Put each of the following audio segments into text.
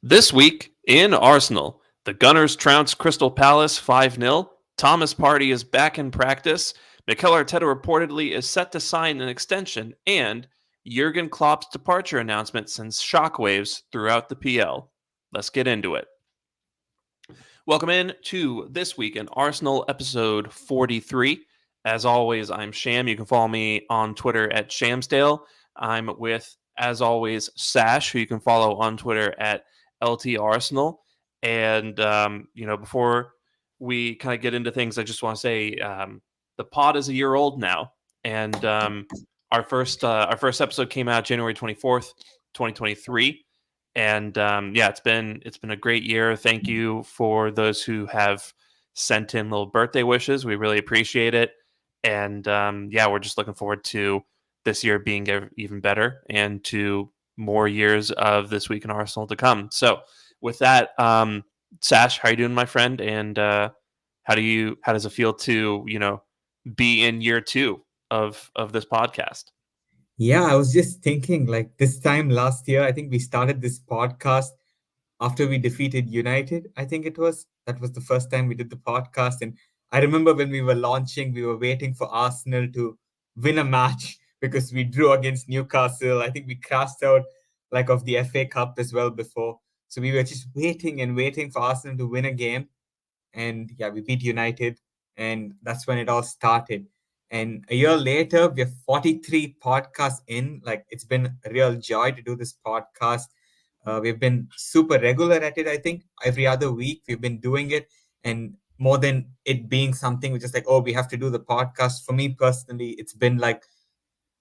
This week in Arsenal, the Gunners trounce Crystal Palace 5-0. Thomas Partey is back in practice. Mikel Arteta reportedly is set to sign an extension, and Jurgen Klopp's departure announcement sends shockwaves throughout the PL. Let's get into it. Welcome in to This Week in Arsenal, episode 43. As always, I'm Sham. You can follow me on Twitter at Shamsdale. I'm with, as always, Sash, who you can follow on Twitter at LT Arsenal. And before we kind of get into things, I just want to say the pod is a year old now, and our first episode came out January 24th, 2023. And it's been a great year. Thank you for those who have sent in little birthday wishes. We really appreciate it. And we're just looking forward to this year being even better and to more years of This Week in Arsenal to come. So with that, Sash, how are you doing, my friend? And how does it feel to, be in year two of this podcast? Yeah, I was just thinking like this time last year, I think we started this podcast after we defeated United. I think that was the first time we did the podcast. And I remember when we were launching, we were waiting for Arsenal to win a match because we drew against Newcastle. I think we crashed out like of the FA Cup as well before. So we were just waiting and waiting for Arsenal to win a game. And yeah, we beat United. And that's when it all started. And a year later, we're 43 podcasts in. Like, it's been a real joy to do this podcast. We've been super regular at it, I think. Every other week, we've been doing it. And more than it being something which is like, oh, we have to do the podcast. For me personally, it's been like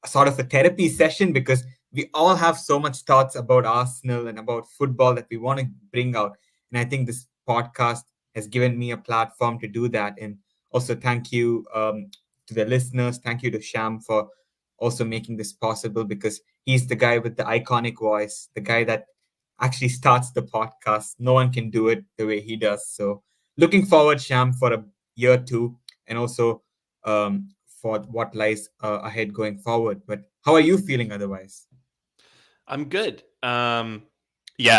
a sort of a therapy session because we all have so much thoughts about Arsenal and about football that we want to bring out. And I think this podcast has given me a platform to do that. And also, thank you to the listeners. Thank you to Sham for also making this possible because he's the guy with the iconic voice, the guy that actually starts the podcast. No one can do it the way he does. So, looking forward, Sham, for a year two, and also for what lies ahead going forward. But how are you feeling otherwise? I'm good. I we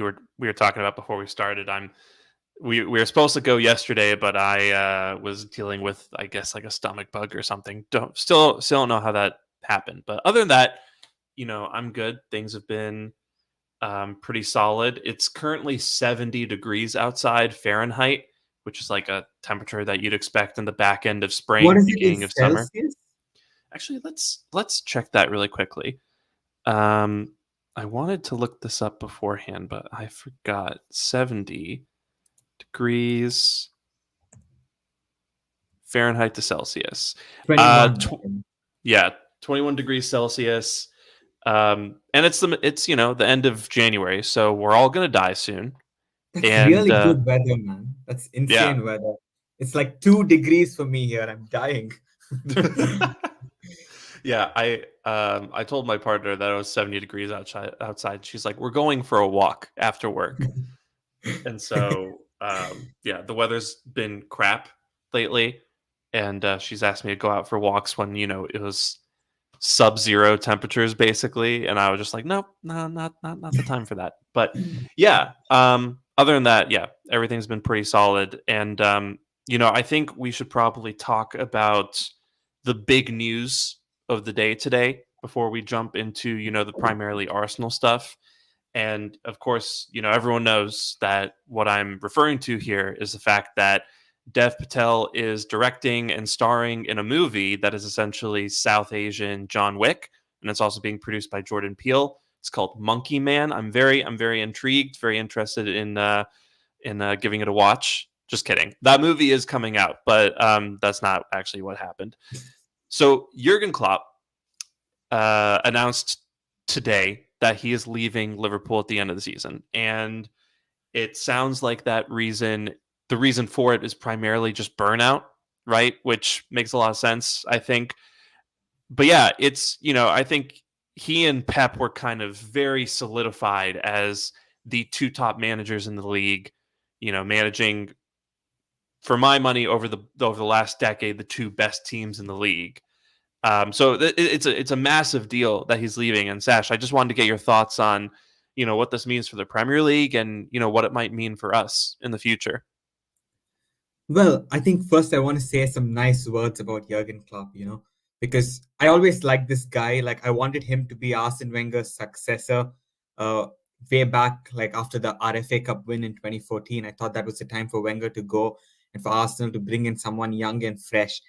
were talking about before we started. We were supposed to go yesterday, but I was dealing with, I guess, like a stomach bug or something. Still don't know how that happened, but other than that, I'm good. Things have been pretty solid. It's currently 70 degrees outside Fahrenheit, which is like a temperature that you'd expect in the back end of What spring, is it in beginning of summer. Celsius? Actually, let's check that really quickly. Um, I wanted to look this up beforehand, but I forgot. 70 degrees Fahrenheit to Celsius. Uh, 21. tw- yeah, 21 degrees Celsius. And it's the end of January, so we're all gonna die soon. That's And really good weather, man. That's yeah. insane weather. It's like 2 degrees for me here. I'm dying. Yeah, I told my partner that it was 70 degrees outside. She's like, "We're going for a walk after work." And so the weather's been crap lately, and she's asked me to go out for walks when it was sub-zero temperatures basically, and I was just like, "Nope, no, not the time for that." But yeah, other than that, yeah, everything's been pretty solid. And I think we should probably talk about the big news of the day today before we jump into the primarily Arsenal stuff. And of course, everyone knows that what I'm referring to here is the fact that Dev Patel is directing and starring in a movie that is essentially South Asian John Wick, and it's also being produced by Jordan Peele. It's called Monkey Man. I'm very intrigued, very interested in giving it a watch. Just kidding. That movie is coming out, but that's not actually what happened. So Jurgen Klopp announced today that he is leaving Liverpool at the end of the season, and it sounds like the reason for it is primarily just burnout, right? Which makes a lot of sense, I think. But yeah, I think he and Pep were kind of very solidified as the two top managers in the league, managing, for my money, over the last decade, the two best teams in the league. So it's a massive deal that he's leaving. And Sash, I just wanted to get your thoughts on, what this means for the Premier League and what it might mean for us in the future. Well, I think first I want to say some nice words about Jurgen Klopp, because I always liked this guy. Like I wanted him to be Arsene Wenger's successor, uh, way back, like after the RFA Cup win in 2014. I thought that was the time for Wenger to go and for Arsenal to bring in someone young and fresh.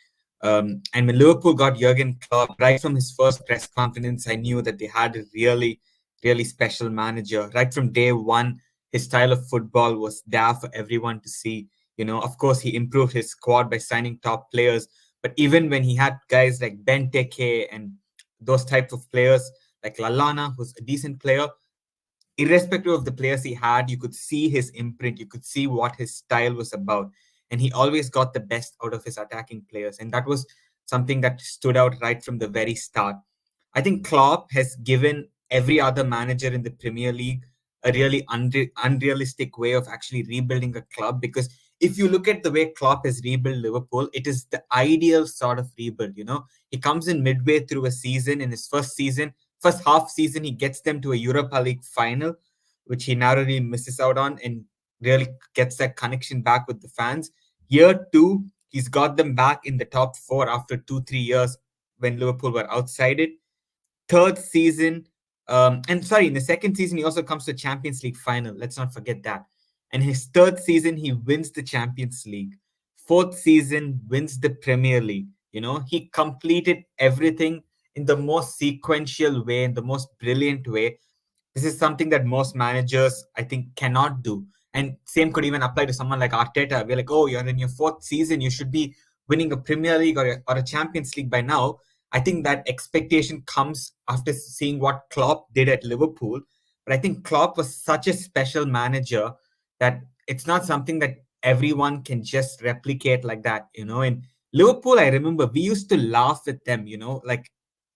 And when Liverpool got Jurgen Klopp, right from his first press conference, I knew that they had a really, really special manager. Right from day one, his style of football was there for everyone to see. Of course, he improved his squad by signing top players. But even when he had guys like Benteke and those types of players, like Lallana, who's a decent player, irrespective of the players he had, you could see his imprint. You could see what his style was about. And he always got the best out of his attacking players. And that was something that stood out right from the very start. I think Klopp has given every other manager in the Premier League a really unrealistic way of actually rebuilding a club. Because if you look at the way Klopp has rebuilt Liverpool, it is the ideal sort of rebuild. He comes in midway through a season. In his first half season, he gets them to a Europa League final, which he narrowly misses out on, and really gets that connection back with the fans. Year two, he's got them back in the top four after 2-3 years when Liverpool were outside it. Third season, and sorry, in the second season, he also comes to Champions League final. Let's not forget that. And his third season, he wins the Champions League. Fourth season, wins the Premier League. He completed everything in the most sequential way, in the most brilliant way. This is something that most managers, I think, cannot do. And same could even apply to someone like Arteta. We're like, oh, you're in your fourth season. You should be winning a Premier League or a Champions League by now. I think that expectation comes after seeing what Klopp did at Liverpool. But I think Klopp was such a special manager that it's not something that everyone can just replicate like that. In Liverpool, I remember we used to laugh at them, like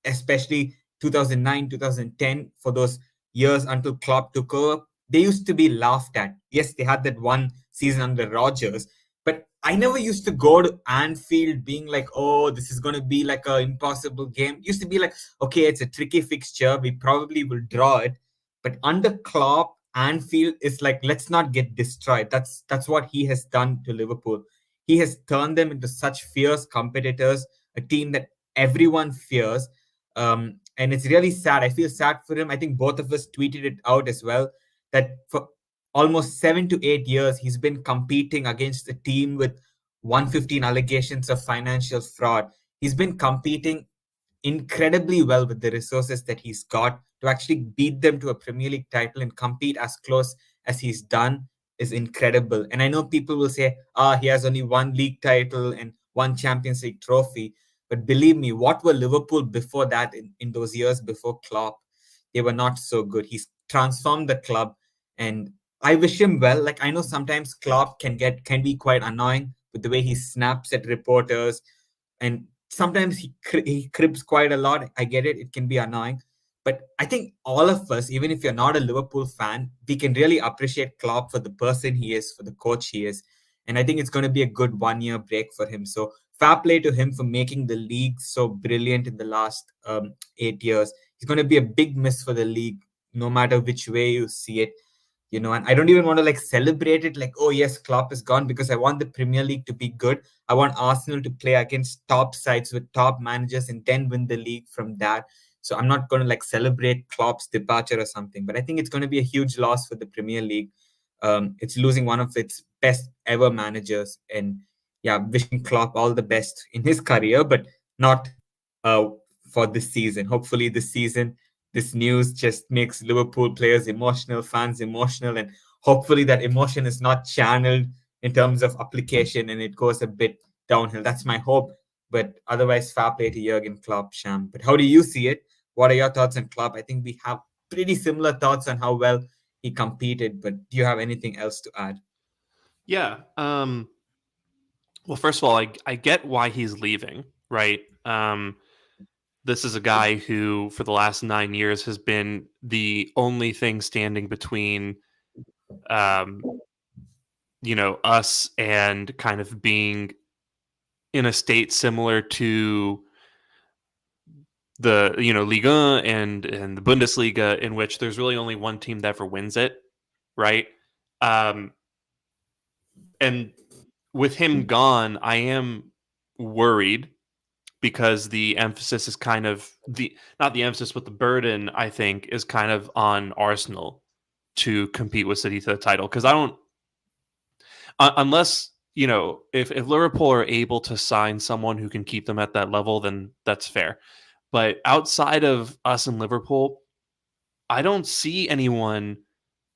especially 2009, 2010, for those years until Klopp took over, they used to be laughed at. Yes, they had that one season under Rodgers, but I never used to go to Anfield being like, oh, this is going to be like an impossible game. It used to be like, okay, it's a tricky fixture. We probably will draw it. But under Klopp, Anfield is like, let's not get destroyed. That's what he has done to Liverpool. He has turned them into such fierce competitors, a team that everyone fears. And it's really sad. I feel sad for him. I think both of us tweeted it out as well that for almost 7 to 8 years, he's been competing against a team with 115 allegations of financial fraud. He's been competing incredibly well with the resources that he's got to actually beat them to a Premier League title and compete as close as he's done is incredible. And I know people will say, he has only one league title and one Champions League trophy. But believe me, what were Liverpool before that in those years before Klopp? They were not so good. He's transformed the club, and I wish him well. Like I know sometimes Klopp can be quite annoying with the way he snaps at reporters, and sometimes he cribs quite a lot. I get it; it can be annoying, but I think all of us, even if you're not a Liverpool fan, we can really appreciate Klopp for the person he is, for the coach he is, and I think it's going to be a good 1 year break for him. So fair play to him for making the league so brilliant in the last 8 years. He's going to be a big miss for the league, no matter which way you see it. And I don't even want to like celebrate it like, oh yes, Klopp is gone, because I want the Premier League to be good. I want Arsenal to play against top sides with top managers and then win the league from that. So I'm not going to like celebrate Klopp's departure or something, but I think it's going to be a huge loss for the Premier League. It's losing one of its best ever managers, and yeah, wishing Klopp all the best in his career, but not uh, for this season. Hopefully, this season, this news just makes Liverpool players emotional, fans emotional, and hopefully that emotion is not channeled in terms of application and it goes a bit downhill. That's my hope. But otherwise, fair play to Jurgen Klopp, Sham. But how do you see it? What are your thoughts on Klopp? I think we have pretty similar thoughts on how well he competed. But do you have anything else to add? Yeah. Well, first of all, I get why he's leaving, right? This is a guy who, for the last 9 years, has been the only thing standing between, um, us and kind of being in a state similar to the Liga and the Bundesliga, in which there's really only one team that ever wins it, right? Um, and with him gone, I am worried because the emphasis is kind of the not the emphasis, but the burden, I think, is kind of on Arsenal to compete with City to the title. Because I don't, unless if Liverpool are able to sign someone who can keep them at that level, then that's fair. But outside of us and Liverpool, I don't see anyone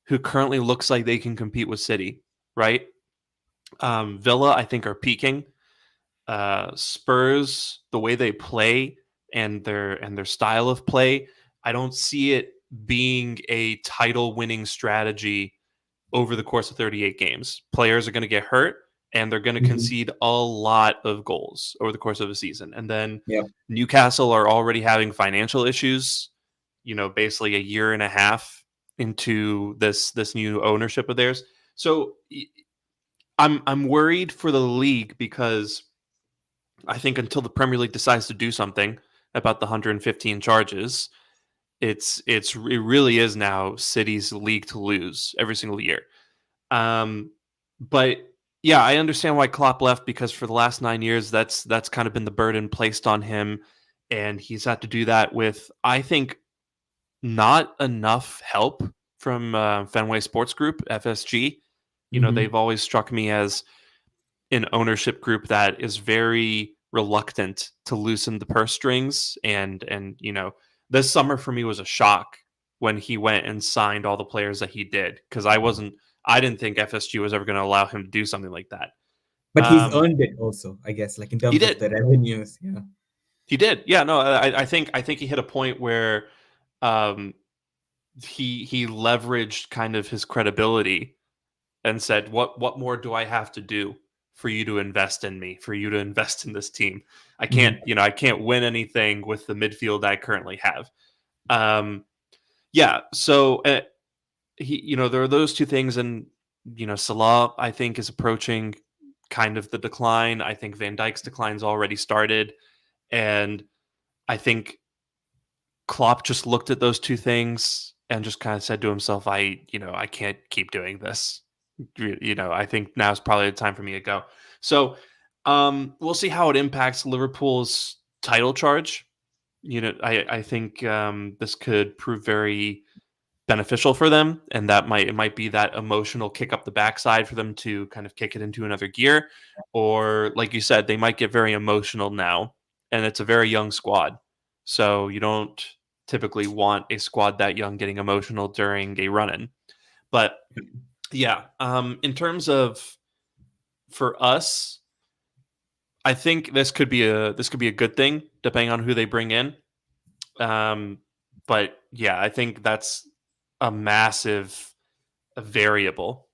who currently looks like they can compete with City, right? Villa, I think, are peaking. Spurs, the way they play and their style of play, I don't see it being a title-winning strategy over the course of 38 games. Players are going to get hurt and they're going to Mhm. concede a lot of goals over the course of a season. And then Yeah. Newcastle are already having financial issues, basically a year and a half into this new ownership of theirs. So I'm worried for the league because I think until the Premier League decides to do something about the 115 charges, it really is now City's league to lose every single year. But yeah, I understand why Klopp left because for the last 9 years, that's kind of been the burden placed on him, and he's had to do that with, I think, not enough help from Fenway Sports Group (FSG). Hmm. They've always struck me as an ownership group that is very reluctant to loosen the purse strings, and this summer for me was a shock when he went and signed all the players that he did, because I didn't think FSG was ever going to allow him to do something like that. But he's um earned it also, I guess, like in he terms of did the revenues. Yeah. he did, yeah, no, I think he hit a point where um he leveraged kind of his credibility and said, what more do I have to do for you to invest in me, for you to invest in this team? I can't, Hmm. I can't win anything with the midfield I currently have. Um, yeah, so there are those two things, and Salah, I think, is approaching kind of the decline. I think Van Dijk's decline's already started, and I think Klopp just looked at those two things and just kind of said to himself, I can't keep doing this. I think now's probably the time for me to go. So, we'll see how it impacts Liverpool's title charge. I think this could prove very beneficial for them, and it might be that emotional kick up the backside for them to kind of kick it into another gear, or like you said, they might get very emotional now, and it's a very young squad, so you don't typically want a squad that young getting emotional during a run-in. But yeah, in terms of for us, I think this could be a good thing depending on who they bring in. Um, but yeah, I think that's a massive variable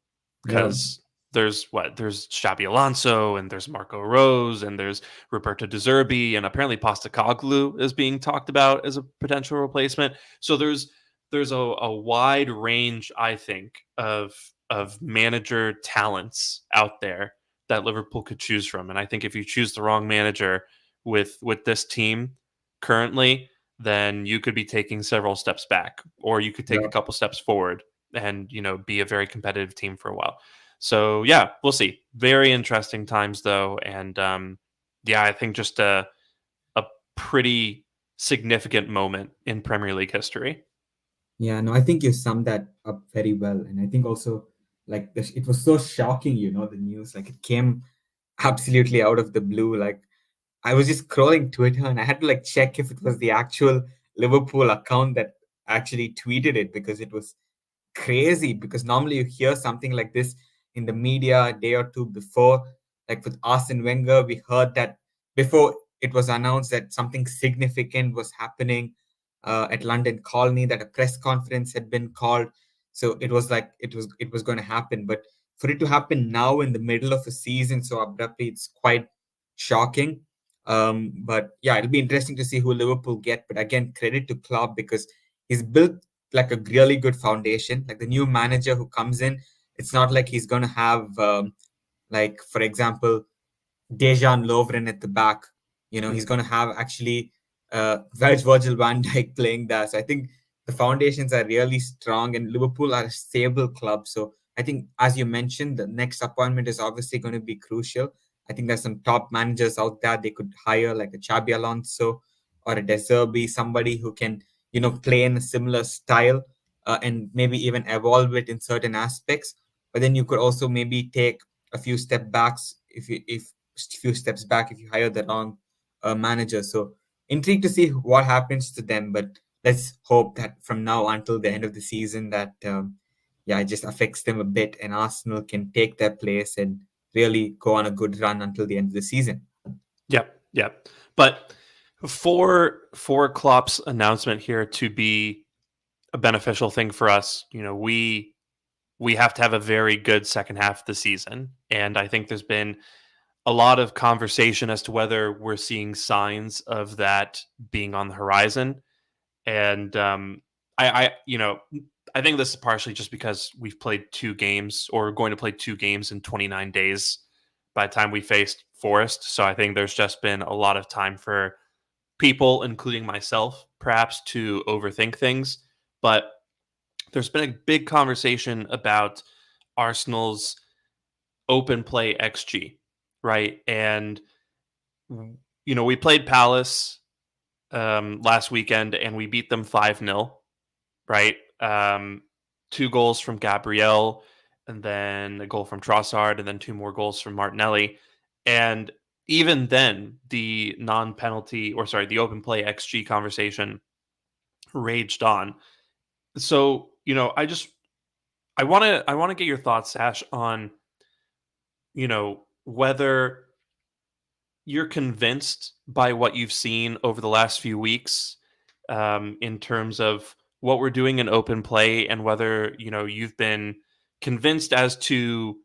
Yeah. because there's Xabi Alonso and there's Marco Rose and there's Roberto De Zerbi, and apparently Postacoglu is being talked about as a potential replacement. So there's a wide range, I think, of manager talents out there that Liverpool could choose from. And I think if you choose the wrong manager with this team currently, then you could be taking several steps back, or you could take a Yeah. couple steps forward and be a very competitive team for a while. So yeah, we'll see. Very interesting times though, and yeah, I think just a pretty significant moment in Premier League history. Yeah, no, I think you summed that up very well. And I think also, like, it was so shocking, the news, like, it came absolutely out of the blue. Like, I was just scrolling Twitter and I had to, like, check if it was the actual Liverpool account that actually tweeted it, because it was crazy. Because normally you hear something like this in the media a day or two before. Like with Arsene Wenger, we heard that before it was announced that something significant was happening at London Colony, that a press conference had been called. So it was like it was going to happen. But for it to happen now in the middle of a season so abruptly, it's quite shocking. But yeah, it'll be interesting to see who Liverpool get. But again, credit to Klopp, because he's built like a really good foundation. Like the new manager who comes in, it's not like he's going to have, like, for example, Dejan Lovren at the back. He's going to have actually Virgil van Dijk playing there. So I think the foundations are really strong, and Liverpool are a stable club. So I think, as you mentioned, the next appointment is obviously going to be crucial. I think there's some top managers out there they could hire, like a Xabi Alonso or a De Zerbi, somebody who can, play in a similar style, and maybe even evolve it in certain aspects. But then you could also maybe take a few step backs if few steps back if you hire the wrong manager. So intrigued to see what happens to them, but let's hope that from now until the end of the season that yeah, it just affects them a bit, and Arsenal can take their place and really go on a good run until the end of the season. Yep, yep. But for Klopp's announcement here to be a beneficial thing for us, we have to have a very good second half of the season, and I think there's been a lot of conversation as to whether we're seeing signs of that being on the horizon. And I think this is partially just because we've played two games, or going to play two games in 29 days by the time we faced Forest. So I think there's just been a lot of time for people, including myself, perhaps to overthink things. But there's been a big conversation about Arsenal's open play XG, right? And we played Palace last weekend and we beat them 5-0, right? Two goals from Gabriel, and then a goal from Trossard, and then two more goals from Martinelli. And even then, the the open play XG conversation raged on. So, I want to get your thoughts, Sash, on, whether you're convinced by what you've seen over the last few weeks, in terms of what we're doing in open play, and whether you've been convinced as to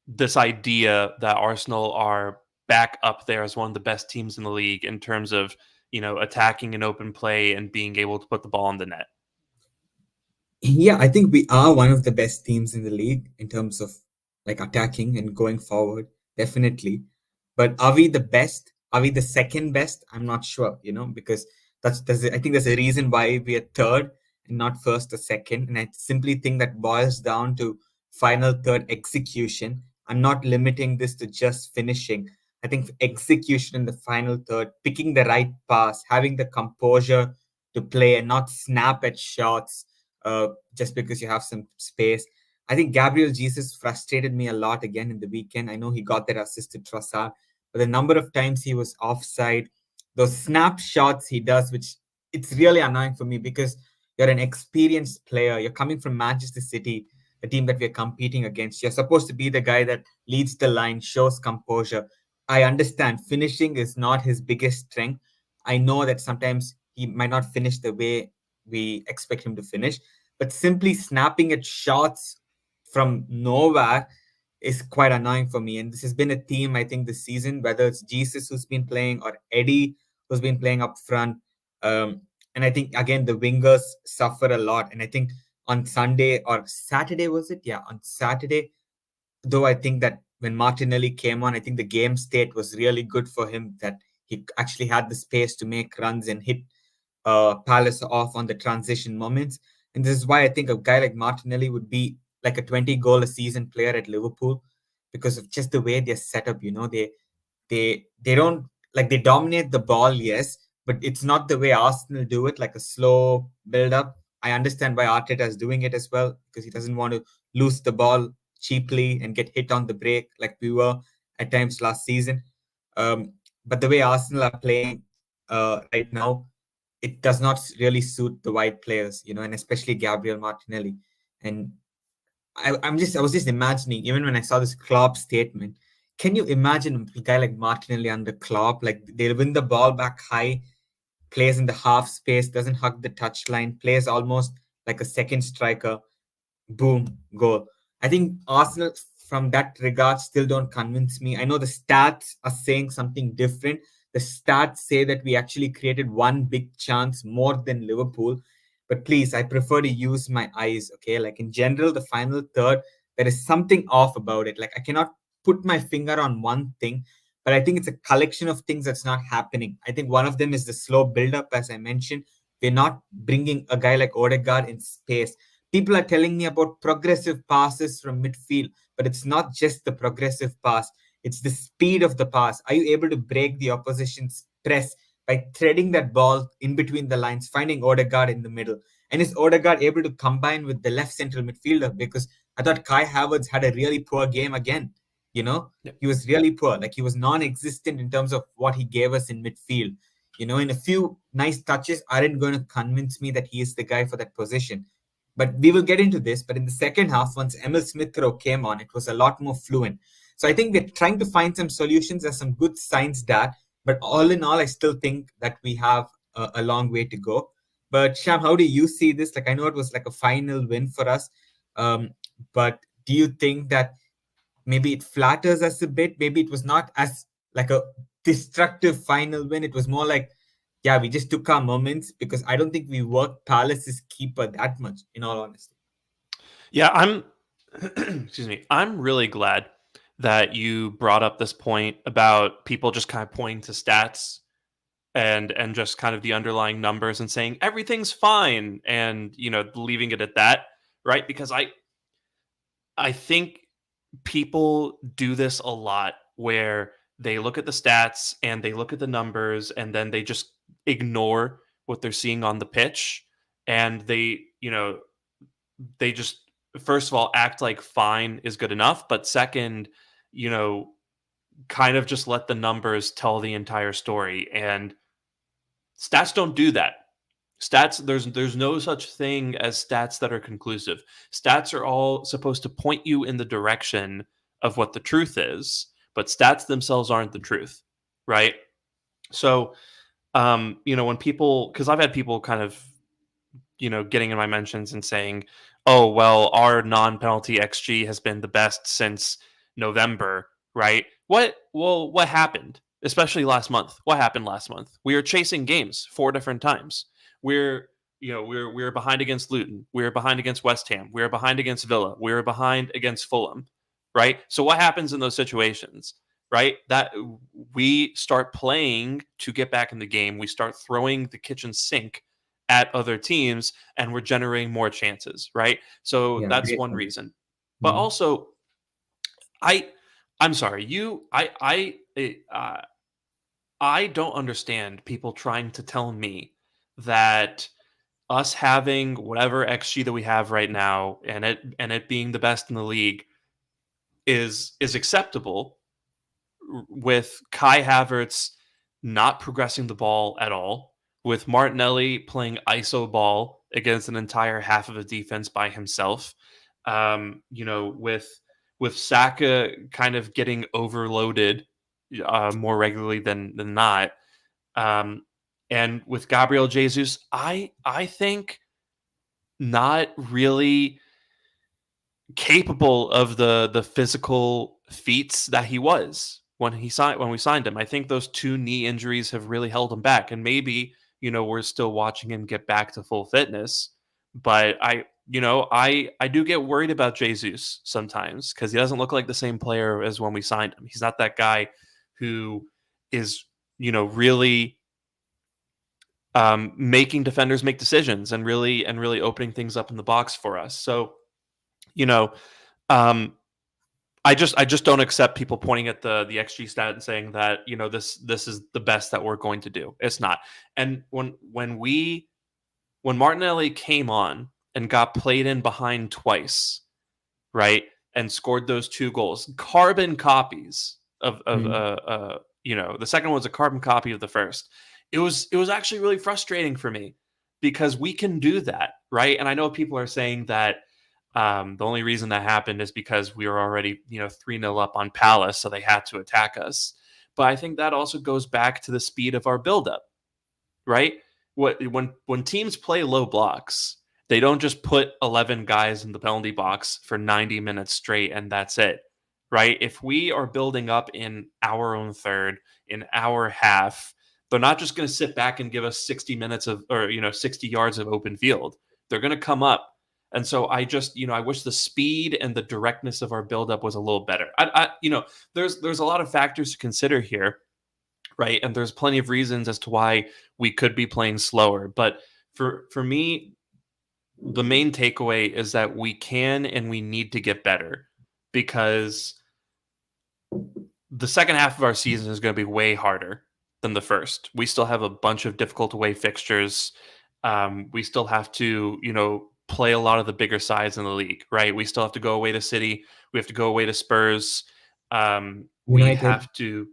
this idea that Arsenal are back up there as one of the best teams in the league in terms of attacking an open play and being able to put the ball in the net. Yeah, I think we are one of the best teams in the league in terms of like attacking and going forward, definitely. But are we the best? Are we the second best? I'm not sure, because I think there's a reason why we are third and not first or second. And I simply think that boils down to final third execution. I'm not limiting this to just finishing. I think execution in the final third, picking the right pass, having the composure to play and not snap at shots just because you have some space. I think Gabriel Jesus frustrated me a lot again in the weekend. I know he got that assist to Trossard, but the number of times he was offside, those snapshots he does, which it's really annoying for me because you're an experienced player. You're coming from Manchester City, the team that we're competing against. You're supposed to be the guy that leads the line, shows composure. I understand finishing is not his biggest strength. I know that sometimes he might not finish the way we expect him to finish, but simply snapping at shots from nowhere is quite annoying for me. And this has been a theme, I think, this season, whether it's Jesus who's been playing or Eddie who's been playing up front. And I think, again, the wingers suffer a lot. And I think on Sunday or Saturday, was it? Yeah, on Saturday, though I think that when Martinelli came on, I think the game state was really good for him, that he actually had the space to make runs and hit Palace off on the transition moments. And this is why I think a guy like Martinelli would be like a 20 goal a season player at Liverpool, because of just the way they're set up. They don't, like, they dominate the ball, yes, but it's not the way Arsenal do it, like a slow build up. I understand why Arteta is doing it as well, because he doesn't want to lose the ball cheaply and get hit on the break like we were at times last season. But the way Arsenal are playing right now, it does not really suit the wide players, and especially Gabriel Martinelli. And I was just imagining, even when I saw this Klopp statement, can you imagine a guy like Martinelli under Klopp? Like, they'll win the ball back high, plays in the half space, doesn't hug the touchline, plays almost like a second striker, boom, goal. I think Arsenal, from that regard, still don't convince me. I know the stats are saying something different. The stats say that we actually created one big chance more than Liverpool. But please, I prefer to use my eyes, okay? Like, in general, the final third, there is something off about it. Like, I cannot put my finger on one thing, but I think it's a collection of things that's not happening. I think one of them is the slow build-up, as I mentioned. We're not bringing a guy like Odegaard in space. People are telling me about progressive passes from midfield, but it's not just the progressive pass, it's the speed of the pass. Are you able to break the opposition's press by threading that ball in between the lines, finding Odegaard in the middle? And is Odegaard able to combine with the left central midfielder? Because I thought Kai Havertz had a really poor game again. You know, Yep. he was really poor. Like, he was non-existent in terms of what he gave us in midfield. You know, in a few nice touches aren't going to convince me that he is the guy for that position. But we will get into this. But in the second half, once Emil Smith Rowe came on, it was a lot more fluent. So I think we're trying to find some solutions. There's some good signs that, but all in all, I still think that we have a long way to go. But Sham, how do you see this? Like, I know it was like a final win for us, but do you think that maybe it flatters us a bit? Maybe it was not as like a destructive final win. It was more like, yeah, we just took our moments, because I don't think we worked Palace's keeper that much, in all honesty. Yeah, I'm excuse me. I'm really glad that you brought up this point about people just kind of pointing to stats and just kind of the underlying numbers and saying everything's fine and leaving it at that, right? Because I think people do this a lot where they look at the stats and they look at the numbers and then they just ignore what they're seeing on the pitch, and they just first of all act like fine is good enough, but second, you know, kind of just let the numbers tell the entire story. And stats don't do that. Stats, there's no such thing as stats that are conclusive. Stats are all supposed to point you in the direction of what the truth is, but stats themselves aren't the truth, right? So, when people, because I've had people kind of, getting in my mentions and saying, "Oh, well, our non-penalty XG has been the best since November," right? What happened? Especially last month. What happened last month? We were chasing games 4 different times. We're we're behind against Luton. We were behind against West Ham. We were behind against Villa. We were behind against Fulham, right? So what happens in those situations? Right? That we start playing to get back in the game. We start throwing the kitchen sink at other teams and we're generating more chances, right? So Yeah, that's great one point. reason. But Mhm. also, I I'm sorry, I don't understand people trying to tell me that us having whatever XG that we have right now and it being the best in the league is acceptable with Kai Havertz not progressing the ball at all, with Martinelli playing iso ball against an entire half of a defense by himself, with Saka kind of getting overloaded more regularly than not, um, and with Gabriel Jesus, I think not really capable of the physical feats that he was when we signed him. I think those two knee injuries have really held him back, and maybe we're still watching him get back to full fitness. But I do get worried about Jesus sometimes because he doesn't look like the same player as when we signed him. He's not that guy who is really making defenders make decisions and really opening things up in the box for us. So you know um, I just don't accept people pointing at the XG stat and saying that this is the best that we're going to do. It's not. And when Martinelli came on and got played in behind twice, right, and scored those 2 goals, carbon copies of Mhm. the second one was a carbon copy of the first. It was actually really frustrating for me because we can do that, right? And I know people are saying that the only reason that happened is because we were already 3-0 up on Palace, so they had to attack us. But I think that also goes back to the speed of our buildup, right? When teams play low blocks, they don't just put 11 guys in the penalty box for 90 minutes straight and that's it, right? If we are building up in our own third, in our half, they're not just going to sit back and give us 60 minutes of or 60 yards of open field. They're going to come up And so I just, I wish the speed and the directness of our buildup was a little better. There's a lot of factors to consider here, right? And there's plenty of reasons as to why we could be playing slower. But for me, the main takeaway is that we can and we need to get better, because the second half of our season is going to be way harder than the first. We still have a bunch of difficult away fixtures. We still have to, play a lot of the bigger sides in the league, right? We still have to go away to City. We have to go away to Spurs. We United. have to,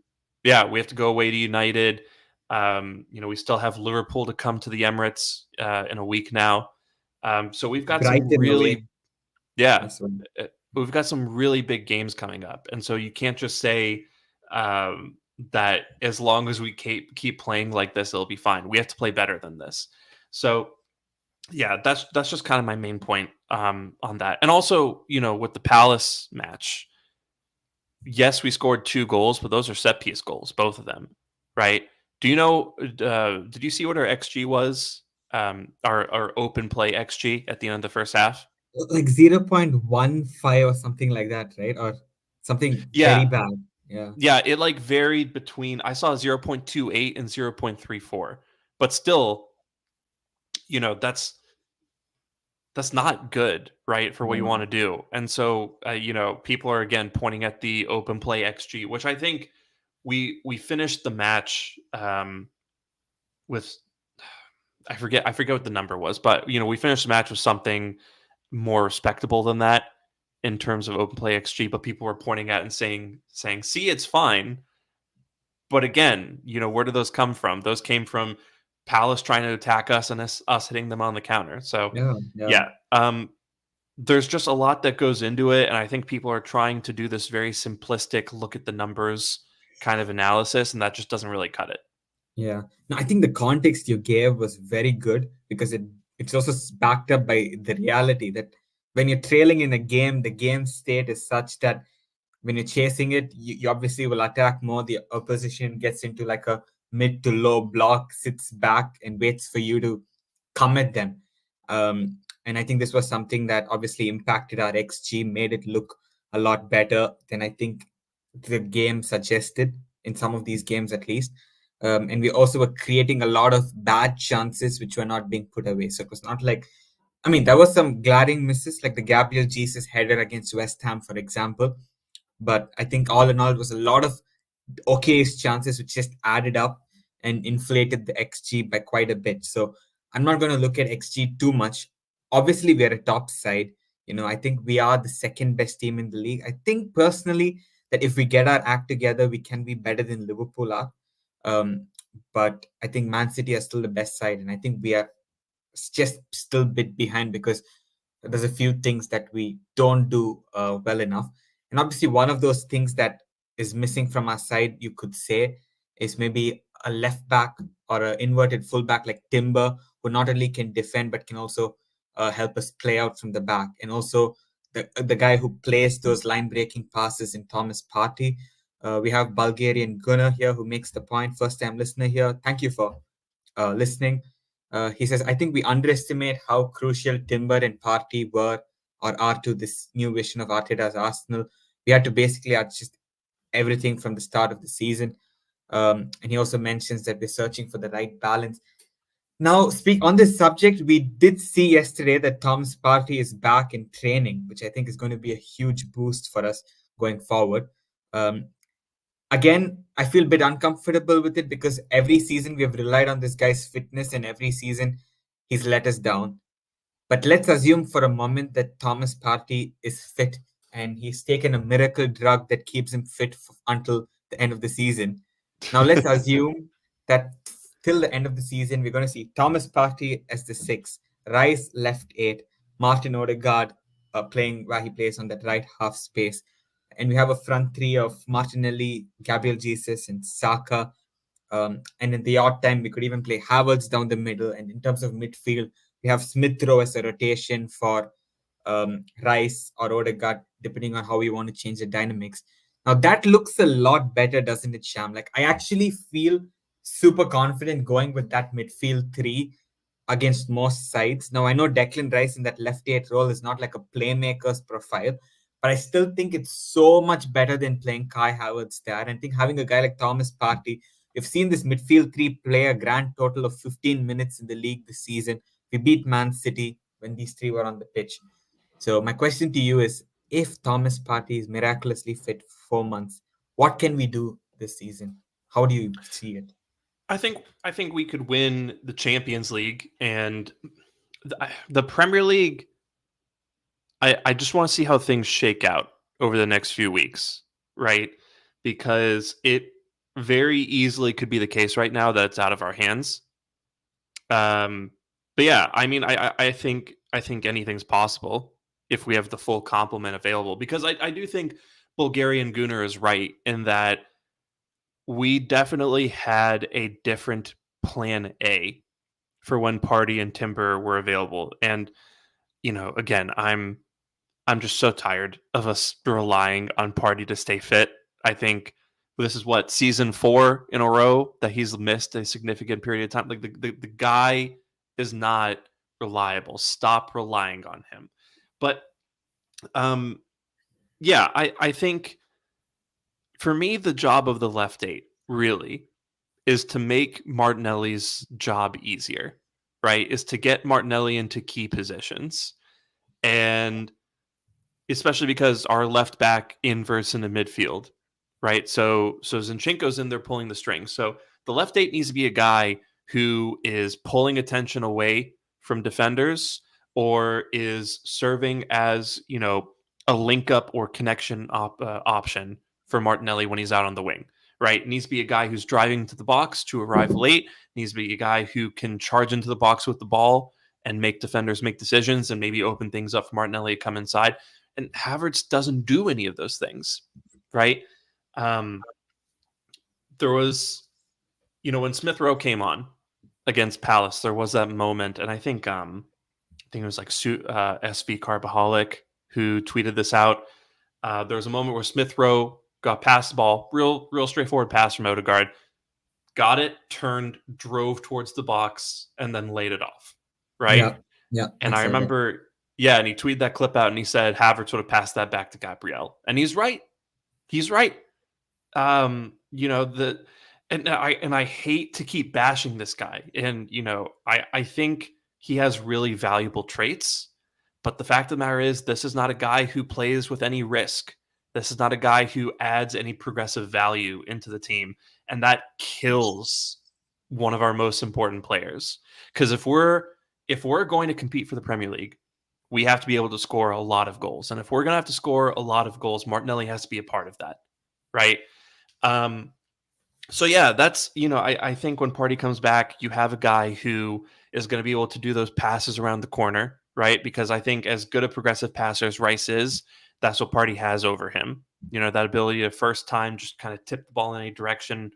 yeah, we have to go away to United. We still have Liverpool to come to the Emirates in a week now. So we've got some Brighton away really, yeah, as well. we've got some really big games coming up, and so you can't just say that as long as we keep playing like this, it'll be fine. We have to play better than this. So yeah, that's just kind of my main point on that. And also, with the Palace match, yes, we scored 2 goals, but those are set piece goals, both of them, right? Do you know? Did you see what our XG was? Our open play XG at the end of the first half. Like 0.15 or something like that, right? Or something very Yeah, bad. Yeah. yeah, it like varied between, I saw 0.28 and 0.34, but still, that's not good, right, for what you No. want to do. And so, people are again pointing at the open play XG, which I think we finished the match with, I forget what the number was, but we finished the match with something more respectable than that in terms of open play XG. But people were pointing at and saying, see, it's fine. But again, where do those come from? Those came from Palace trying to attack us and us hitting them on the counter. So Yeah. Yeah. yeah, there's just a lot that goes into it, and I think people are trying to do this very simplistic look at the numbers kind of analysis, and that just doesn't really cut it. Yeah. No, I think the context you gave was very good because it's also backed up by the reality that when you're trailing in a game, the game state is such that when you're chasing it, you obviously will attack more. The opposition gets into like a mid to low block, sits back and waits for you to come at them. And I think this was something that obviously impacted our XG, made it look a lot better than I think the game suggested in some of these games at least. And we also were creating a lot of bad chances which were not being put away. So it was not like, I mean, there was some glaring misses, like the Gabriel Jesus header against West Ham, for example. But I think all in all, it was a lot of okay chances which just added up and inflated the XG by quite a bit. So I'm not going to look at XG too much. Obviously, we're a top side. I think we are the second best team in the league. I think personally that if we get our act together, we can be better than Liverpool are. Um, but I think Man City are still the best side, and I think we are just still a bit behind because there's a few things that we don't do well enough. And obviously, one of those things that is missing from our side, you could say, is maybe a left back or an inverted fullback like Timber, who not only can defend but can also help us play out from the back. And also the guy who plays those line breaking passes in Thomas Partey. We have Bulgarian Gunnar here who makes the point. First time listener here. Thank you for listening. He says, I think we underestimate how crucial Timber and Partey were or are to this new vision of Arteta's Arsenal. We had to basically adjust everything from the start of the season. And he also mentions that we're searching for the right balance. Now, speak on this subject, we did see yesterday that Thomas Partey is back in training, which I think is going to be a huge boost for us going forward. Um, Again, I feel a bit uncomfortable with it because every season we have relied on this guy's fitness and every season he's let us down. But let's assume for a moment that Thomas Partey is fit and he's taken a miracle drug that keeps him fit until the end of the season. Now let's assume that till the end of the season we're going to see Thomas Partey as the 6, Rice left 8, Martin Odegaard playing where he plays on that right half space, and we have a front three of Martinelli, Gabriel Jesus, and Saka. And in the odd time, we could even play Havertz down the middle. And in terms of midfield, we have Smith Rowe as a rotation for Rice or Odegaard, depending on how we want to change the dynamics. Now, that looks a lot better, doesn't it, Sham? Like, I actually feel super confident going with that midfield three against most sides. Now, I know Declan Rice in that left eight role is not like a playmaker's profile, but I still think it's so much better than playing Kai Havertz there. And I think having a guy like Thomas Partey, we've seen this midfield three play a grand total of 15 minutes in the league this season. We beat Man City when these three were on the pitch. So my question to you is, if Thomas Partey is miraculously fit for 4 months, what can we do this season? How do you see it? I think we could win the Champions League and the Premier League. I just want to see how things shake out over the next few weeks, right? Because it very easily could be the case right now that it's out of our hands. But yeah, I mean, I think anything's possible if we have the full complement available. Because I do think Bulgarian Gunnar is right in that we definitely had a different plan A for when Party and Timber were available. And, again, I'm just so tired of us relying on Party to stay fit. I think this is what season 4 in a row that he's missed a significant period of time. Like the guy is not reliable. Stop relying on him. But yeah, I think for me the job of the left eight really is to make Martinelli's job easier, right? Is to get Martinelli into key positions. And especially because our left back inverts in the midfield, right? So Zinchenko's in there pulling the strings. So the left eight needs to be a guy who is pulling attention away from defenders or is serving as a link up or connection option for Martinelli when he's out on the wing. Right, it needs to be a guy who's driving to the box to arrive late. It needs to be a guy who can charge into the box with the ball and make defenders make decisions and maybe open things up for Martinelli to come inside. And Havertz doesn't do any of those things, right? Um, there was, when Smith Rowe came on against Palace, there was that moment, and I think it was like SV Carbaholic who tweeted this out. There was a moment where Smith Rowe got past the ball, real straightforward pass from Odegaard, got it, turned, drove towards the box, and then laid it off, right? Yeah. And I remember, and he tweeted that clip out and he said Havertz would have passed that back to Gabriel. And he's right. He's right. And I hate to keep bashing this guy. And, I think he has really valuable traits. But the fact of the matter is, this is not a guy who plays with any risk. This is not a guy who adds any progressive value into the team. And that kills one of our most important players. Because if we're going to compete for the Premier League, we have to be able to score a lot of goals. And if we're going to have to score a lot of goals, Martinelli has to be a part of that. Right. So yeah, that's, I think when Partey comes back, you have a guy who is going to be able to do those passes around the corner, right? Because I think as good a progressive passer as Rice is, that's what Partey has over him. That ability to first time just kind of tip the ball in any direction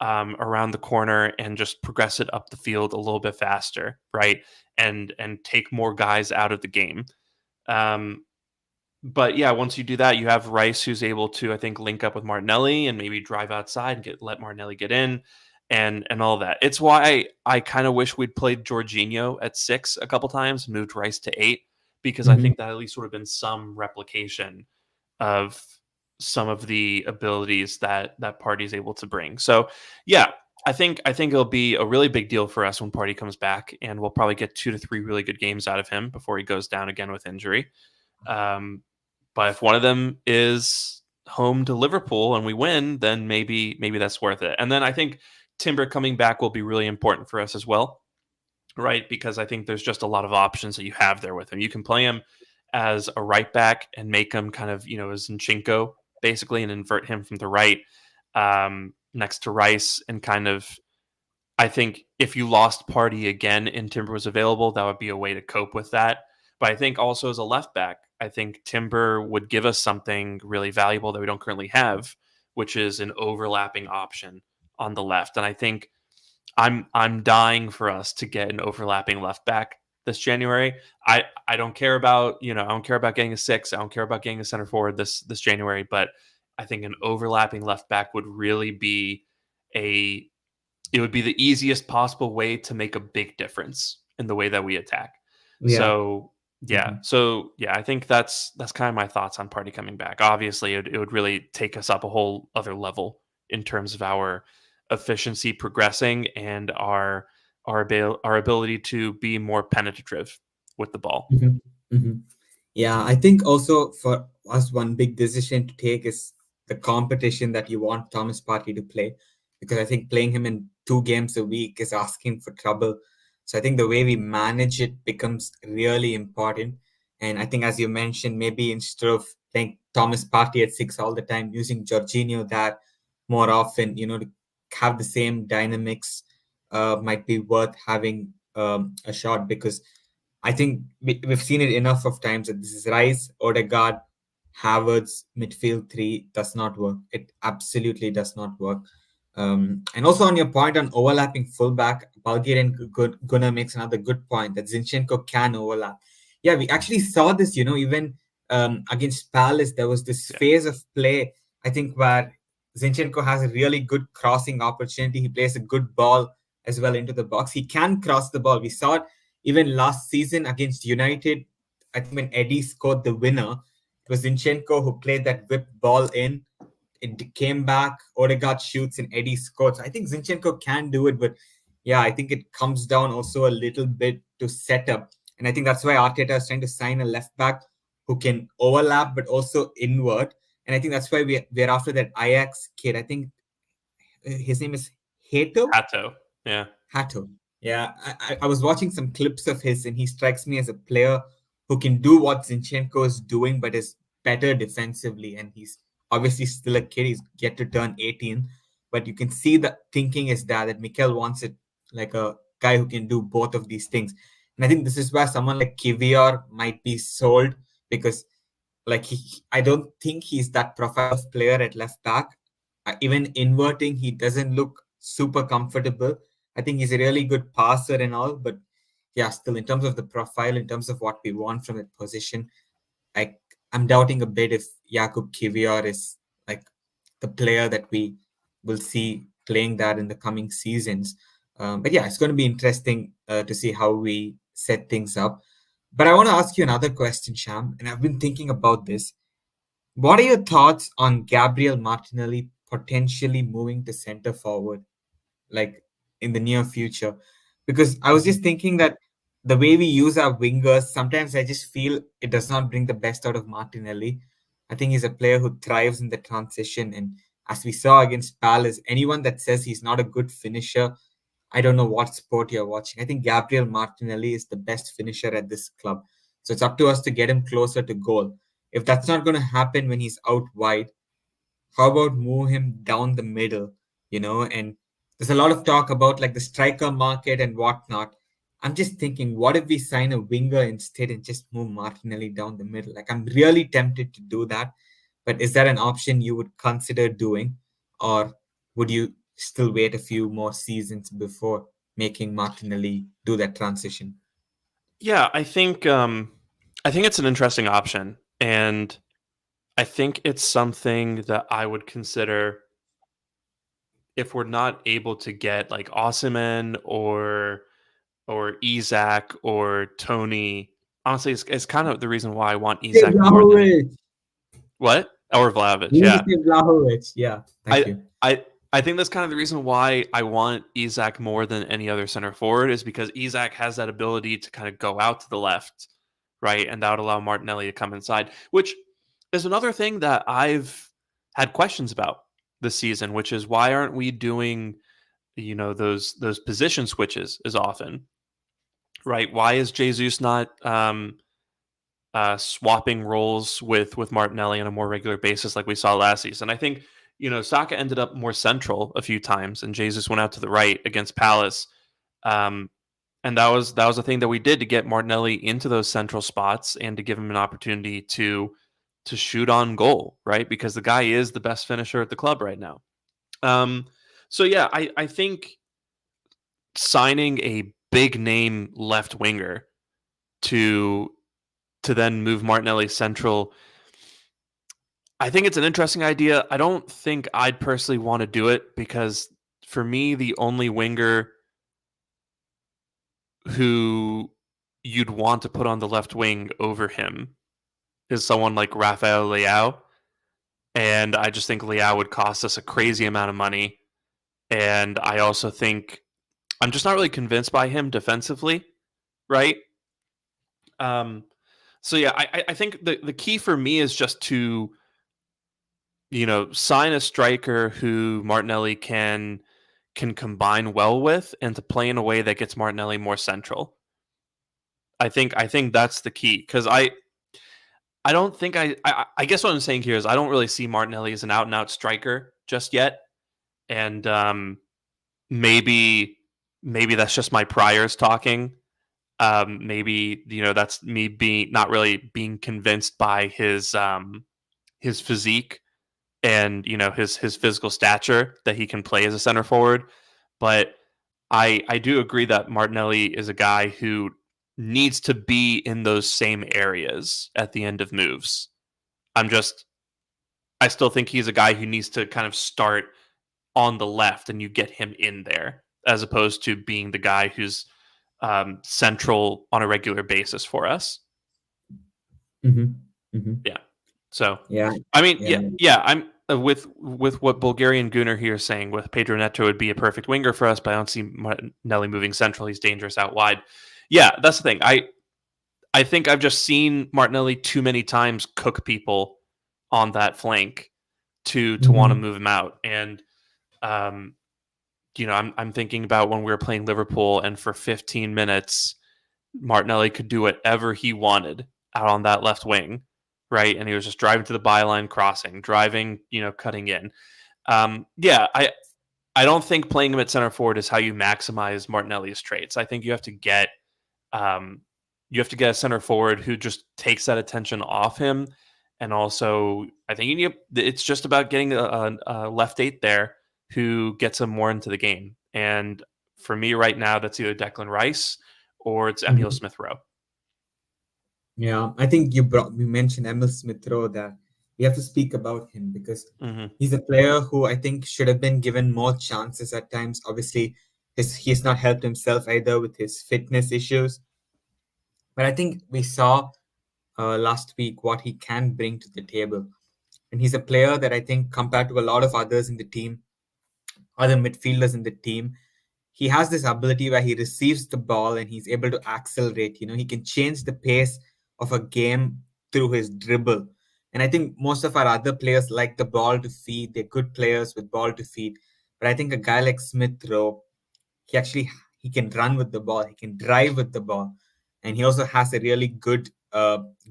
around the corner and just progress it up the field a little bit faster, right? And take more guys out of the game. But yeah, once you do that, you have Rice who's able to, I think, link up with Martinelli and maybe drive outside and let Martinelli get in and all that. It's why I kind of wish we'd played Jorginho at 6 a couple times, moved Rice to 8, because I think that at least would have been some replication of some of the abilities that Partey is able to bring. So yeah, I think it'll be a really big deal for us when Partey comes back, and we'll probably get 2 to 3 really good games out of him before he goes down again with injury. But if one of them is home to Liverpool and we win, then maybe that's worth it. And then I think Timber coming back will be really important for us as well, right? Because I think there's just a lot of options that you have there with him. You can play him as a right back and make him kind of, as Zinchenko basically, and invert him from the right next to Rice. And kind of, I think if you lost Partey again and Timber was available, that would be a way to cope with that. But I think also as a left back, I think Timber would give us something really valuable that we don't currently have, which is an overlapping option on the left. And I think I'm dying for us to get an overlapping left back this January. I don't care about, I don't care about getting a 6. I don't care about getting a center forward this January, but I think an overlapping left back would really be it would be the easiest possible way to make a big difference in the way that we attack. Yeah. So yeah, Mhm. I think that's kind of my thoughts on Party coming back. Obviously, it would really take us up a whole other level in terms of our efficiency progressing and our ability to be more penetrative with the ball. Mhm. Mhm. Yeah, I think also for us, one big decision to take is the competition that you want Thomas Partey to play, because I think playing him in 2 games a week is asking for trouble. So I think the way we manage it becomes really important. And I think, as you mentioned, maybe instead of playing Thomas Partey at six all the time, using Jorginho there more often, to have the same dynamics, might be worth having a shot, because I think we've seen it enough of times that this is Rice, Odegaard, Havertz midfield three does not work. It absolutely does not work. And also on your point on overlapping fullback, Bulgarian Gunnar makes another good point that Zinchenko can overlap. Yeah, we actually saw this, even against Palace. There was this Yeah. phase of play, I think, where Zinchenko has a really good crossing opportunity. He plays a good ball as well into the box. He can cross the ball. We saw it even last season against United. I think when Eddie scored the winner, it was Zinchenko who played that whip ball in. It came back, Odegaard shoots, and Eddie scores. So I think Zinchenko can do it, but yeah, I think it comes down also a little bit to setup. And I think that's why Arteta is trying to sign a left back who can overlap but also invert. And I think that's why we're after that Ajax kid. I think his name is Hato. Hato. Yeah. Hato. Yeah, I was watching some clips of his, and he strikes me as a player who can do what Zinchenko is doing, but is better defensively. And he's obviously still a kid. He's yet to turn 18, but you can see the thinking is there that Mikel wants it like a guy who can do both of these things. And I think this is where someone like Kivior might be sold, because like I don't think he's that profile of player at left back. Even inverting, he doesn't look super comfortable. I think he's a really good passer and all, but yeah, still in terms of the profile, in terms of what we want from that position, I I'm doubting a bit if Jakub Kivior is like the player that we will see playing that in the coming seasons. But yeah, it's going to be interesting to see how we set things up. But I want to ask you another question, Sham, and I've been thinking about this. What are your thoughts on Gabriel Martinelli potentially moving to center forward, like in the near future? Because I was just Mhm. thinking that the way we use our wingers, sometimes I just feel it does not bring the best out of Martinelli. I think he's a player who thrives in the transition. And as we saw against Palace, anyone that says he's not a good finisher, I don't know what sport you're watching. I think Gabriel Martinelli is the best finisher at this club. So it's up to us to get him closer to goal. If that's not going to happen when he's out wide, how about move him down the middle, And there's a lot of talk about like the striker market and whatnot. I'm just thinking, what if we sign a winger instead and just move Martinelli down the middle? Like, I'm really tempted to do that. But is that an option you would consider doing? Or would you still wait a few more seasons before making Martinelli do that transition? Yeah, I think it's an interesting option, and I think it's something that I would consider if we're not able to get like Osimhen or Isak or Tony. Honestly, it's kind of the reason why I want Say Isak more than Vlahovic. what or Vlahovic. You need to Yeah, say Vlahovic. Yeah, thank I you. I I think that's kind of the reason why I want Isak more than any other center forward is because Isak has that ability to kind of go out to the left, right, and that would allow Martinelli to come inside, which is another thing that I've had questions about this season, which is why aren't we doing those position switches as often, right? Why is Jesus not swapping roles with Martinelli on a more regular basis like we saw last season? I think Saka ended up more central a few times, and Jesus went out to the right against Palace. Um, and that was a thing that we did to get Martinelli into those central spots and to give him an opportunity to shoot on goal, right? Because the guy is the best finisher at the club right now. Um, so yeah, I think signing a big name left winger to then move Martinelli central, I think it's an interesting idea. I don't think I'd personally want to do it because for me, the only winger who you'd want to put on the left wing over him is someone like Rafael Leao. And I just think Leao would cost us a crazy amount of money. And I also think I'm just not really convinced by him defensively, right? Um, so yeah, I think the key for me is just to sign a striker who Martinelli can combine well with, and to play in a way that gets Martinelli more central. I think that's the key, because I don't think I guess what I'm saying here is I don't really see Martinelli as an out and out striker just yet, and maybe maybe that's just my priors talking. Maybe that's me being not really being convinced by his physique and his physical stature that he can play as a center forward. But I do agree that Martinelli is a guy who needs to be in those same areas at the end of moves. I still think he's a guy who needs to kind of start on the left and you get him in there, as opposed to being the guy who's central on a regular basis for us. Mm-hmm. Mm-hmm. Yeah. So, Yeah. I mean, Yeah. yeah. I'm with what Bulgarian Gunnar here is saying. With Pedro Neto would be a perfect winger for us, but I don't see Martinelli moving central. He's dangerous out wide. Yeah, that's the thing. I think I've just seen Martinelli too many times cook people on that flank to want to Mm-hmm. move him out. And um, I'm thinking about when we were playing Liverpool, and for 15 minutes, Martinelli could do whatever he wanted out on that left wing, right? And he was just driving to the byline, crossing, driving, cutting in. Yeah, I don't think playing him at center forward is how you maximize Martinelli's traits. I think um, you have to get a center forward who just takes that attention off him, and also I think it's just about getting a left eight there who gets him more into the game. And for me right now, that's either Declan Rice or it's Emil Mm-hmm. Smith Rowe. Yeah, I think you mentioned Emil Smith Rowe, that we have to speak about him because Mm-hmm. he's a player who I think should have been given more chances at times. Obviously, he's not helped himself either with his fitness issues. But I think we saw last week what he can bring to the table. And he's a player that I think, compared to a lot of others in the team, other midfielders in the team, he has this ability where he receives the ball and he's able to accelerate. He can change the pace of a game through his dribble. And I think most of our other players like the ball to feed. They're good players with ball to feed. But I think a guy like Smith Rowe, he can run with the ball, he can drive with the ball, and he also has a really good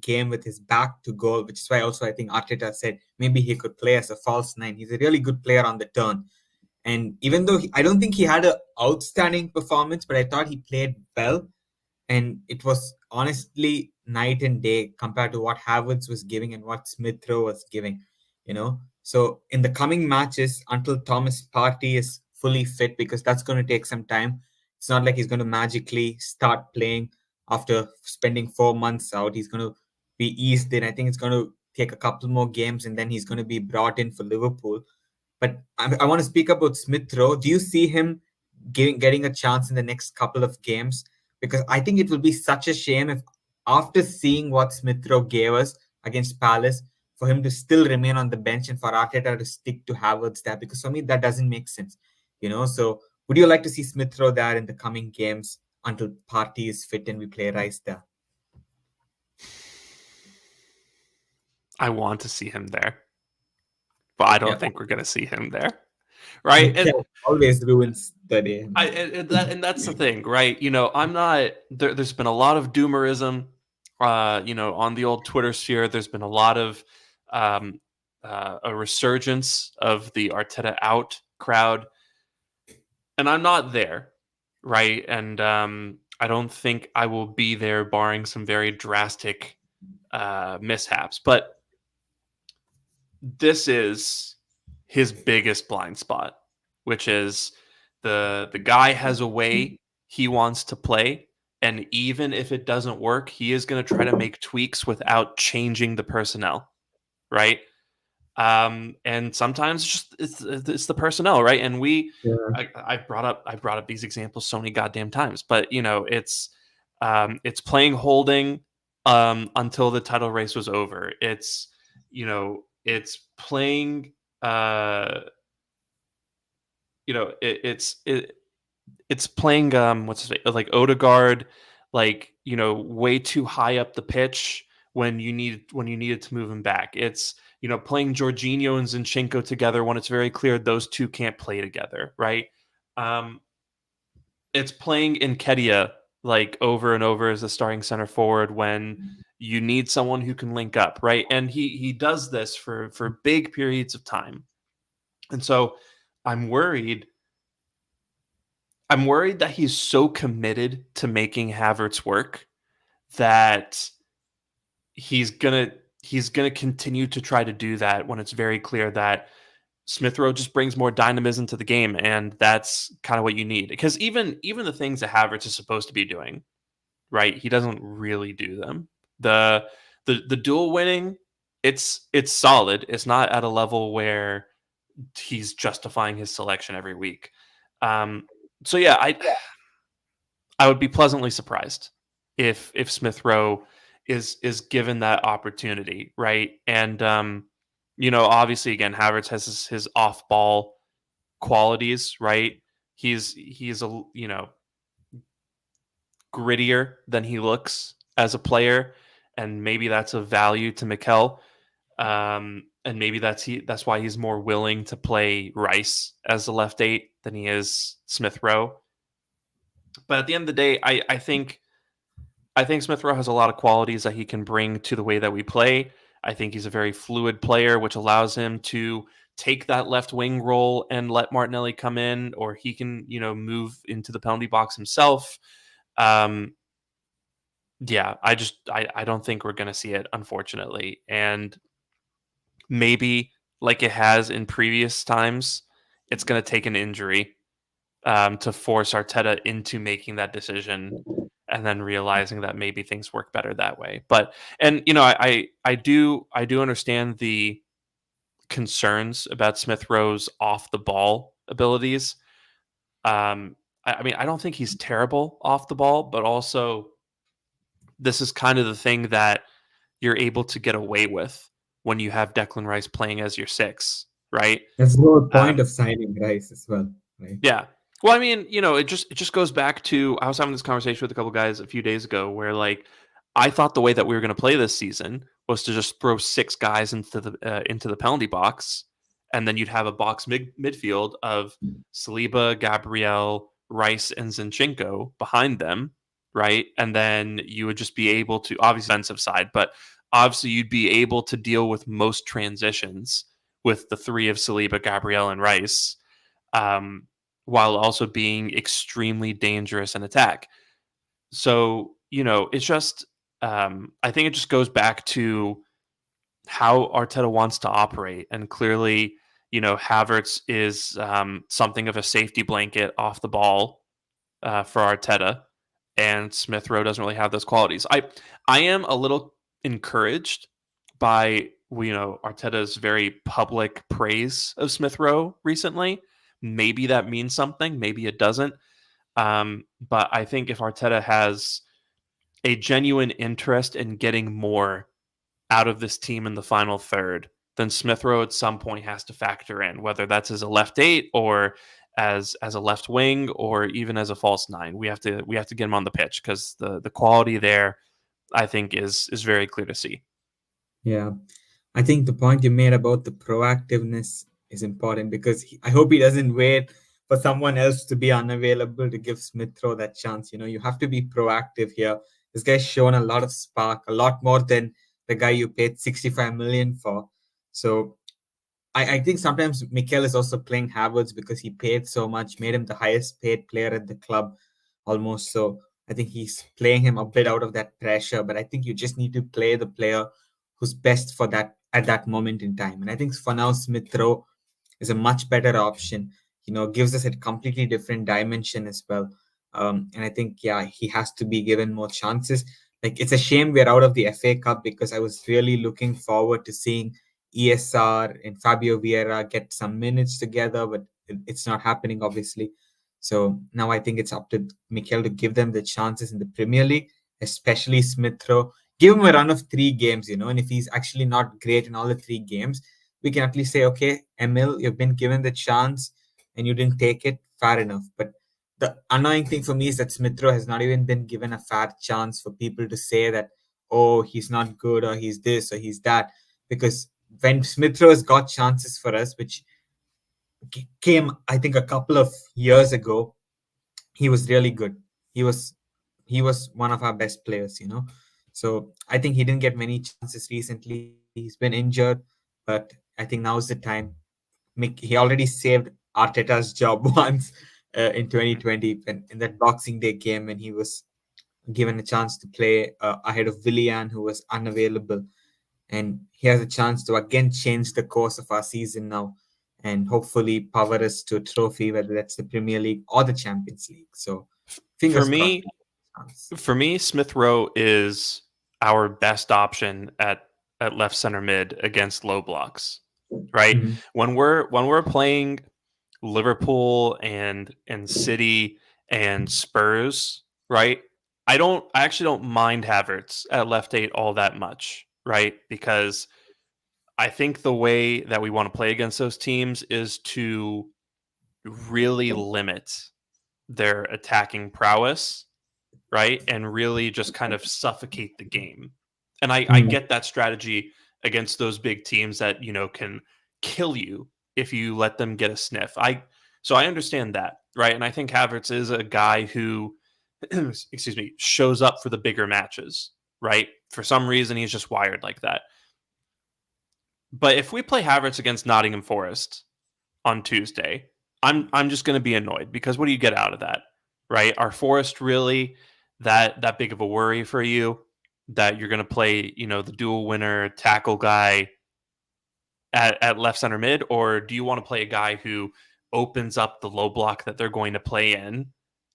game with his back to goal, which is why also I think Arteta said maybe he could play as a false nine. He's a really good player on the turn. And even though I don't think he had an outstanding performance, but I thought he played well. And it was honestly night and day compared to what Havertz was giving and what Smith Rowe was giving. So in the coming matches, until Thomas Partey is fully fit, because that's going to take some time, it's not like he's going to magically start playing after spending 4 months out. He's going to be eased in. I think it's going to take a couple more games and then he's going to be brought in for Liverpool. But I want to speak about Smith Rowe. Do you see him getting a chance in the next couple of games? Because I think it will be such a shame if, after seeing what Smith Rowe gave us against Palace, for him to still remain on the bench and for Arteta to stick to Havertz there. Because for me, that doesn't make sense. So would you like to see Smith Rowe there in the coming games until Partey is fit and we play Rice there? I want to see him there, but I don't Yeah, think we're going to see him there, right? And Mikel always ruins the day. and that's the thing, right? I'm not there. There's been a lot of doomerism, on the old Twitter sphere. There's been a lot of um, a resurgence of the Arteta out crowd, and I'm not there, right? And I don't think I will be there, barring some very drastic mishaps. But this is his biggest blind spot, which is the guy has a way he wants to play, and even if it doesn't work, he is going to try to make tweaks without changing the personnel, right? And sometimes it's the personnel, right? And Yeah. I brought up these examples so many goddamn times, but it's playing holding until the title race was over. It's playing it's playing what's his name? Like Odegaard, like way too high up the pitch when you needed to move him back. It's playing Jorginho and Zinchenko together when it's very clear those two can't play together, right? Um, it's playing Nketiah like over and over as the starting center forward when you need someone who can link up, right? And he does this for big periods of time, and so I'm worried I'm worried that he's so committed to making Havertz work that he's gonna he's gonna continue to try to do that when it's very clear that Smith Rowe just brings more dynamism to the game, and that's kind of what you need. Because even the things that Havertz is supposed to be doing, right? He doesn't really do them. The the dual winning, it's solid. It's not at a level where he's justifying his selection every week. So yeah, I would be pleasantly surprised if Smith Rowe is given that opportunity, right? And obviously, again, Havertz has his off ball qualities, right? He's a grittier than he looks as a player, and maybe that's of value to Mikel. And maybe that's why he's more willing to play Rice as the left eight than he is Smith Rowe. But at the end of the day, I think Smith Rowe has a lot of qualities that he can bring to the way that we play. I think he's a very fluid player, which allows him to take that left wing role and let Martinelli come in, or he can, move into the penalty box himself. Um, yeah, I don't think we're going to see it, unfortunately. And maybe like it has in previous times, it's going to take an injury to force Arteta into making that decision and then realizing that maybe things work better that way. But and I do understand the concerns about Smith Rowe's off the ball abilities. I mean, I don't think he's terrible off the ball, but also this is kind of the thing that you're able to get away with when you have Declan Rice playing as your six, right? That's the whole point Um, of signing Rice as well, right? Yeah. Well, I mean, it just goes back to I was having this conversation with a couple guys a few days ago where like I thought the way that we were going to play this season was to just throw six guys into the penalty box, and then you'd have a box midfield of Saliba, Gabriel, Rice, and Zinchenko behind them, right? And then you would just be able to obviously defensive side, but obviously you'd be able to deal with most transitions with the three of Saliba, Gabriel, and Rice um, while also being extremely dangerous in attack. So, it's just, I think it just goes back to how Arteta wants to operate. And clearly, Havertz is something of a safety blanket off the ball for Arteta. And Smith Rowe doesn't really have those qualities. I am a little encouraged by Arteta's very public praise of Smith Rowe recently. Maybe that means something. Maybe it doesn't. But I think if Arteta has a genuine interest in getting more out of this team in the final third, then Smith Rowe at some point has to factor in, whether that's as a left eight or as a left wing or even as a false nine. We have to get him on the pitch because the quality there, I think, is very clear to see. Yeah. I think the point you made about the proactiveness is important because I hope he doesn't wait for someone else to be unavailable to give Smith Rowe that chance. You have to be proactive here. This guy's shown a lot of spark, a lot more than the guy you paid 65 million for. So I think sometimes Mikel is also playing Havertz because he paid so much, made him the highest paid player at the club almost. So I think he's playing him a bit out of that pressure. But I think you just need to play the player who's best for that at that moment in time. And I think for now, Smith Rowe is a much better option. Gives us a completely different dimension as well. And I think, yeah, he has to be given more chances. Like, it's a shame we're out of the FA Cup because I was really looking forward to seeing ESR and Fabio Vieira get some minutes together, but it's not happening, obviously. So now I think it's up to Mikel to give them the chances in the Premier League, especially Smith Rowe. Give him a run of 3 games, and if he's actually not great in all the 3 games, we can at least say, okay, Emil, you've been given the chance and you didn't take it, fair enough. But the annoying thing for me is that Smith Rowe has not even been given a fair chance for people to say that, oh, he's not good or he's this or he's that. Because when Smith Rowe has got chances for us, which came, I think, a couple of years ago, he was really good. He was he was one of our best players. So I think he didn't get many chances recently. He's been injured, but I think now's the time. He already saved Arteta's job once in 2020 in that Boxing Day game when he was given a chance to play ahead of Willian, who was unavailable. And he has a chance to again change the course of our season now and hopefully power us to a trophy, whether that's the Premier League or the Champions League. So For fingers crossed. me, for me, Smith Rowe is our best option at left center mid against low blocks. Right? Mhm. When we're playing Liverpool and City and Spurs, right? I actually don't mind Havertz at left 8 all that much, right? Because I think the way that we want to play against those teams is to really limit their attacking prowess, right? And really just kind of suffocate the game. And I Mhm. get that strategy against those big teams that, can kill you if you let them get a sniff. So I understand that, right? And I think Havertz is a guy who excuse me, shows up for the bigger matches, right? For some reason he's just wired like that. But if we play Havertz against Nottingham Forest on Tuesday, I'm just going to be annoyed because what do you get out of that, right? Are Forest really that big of a worry for you that you're going to play, the dual winner tackle guy at left center mid, or do you want to play a guy who opens up the low block that they're going to play in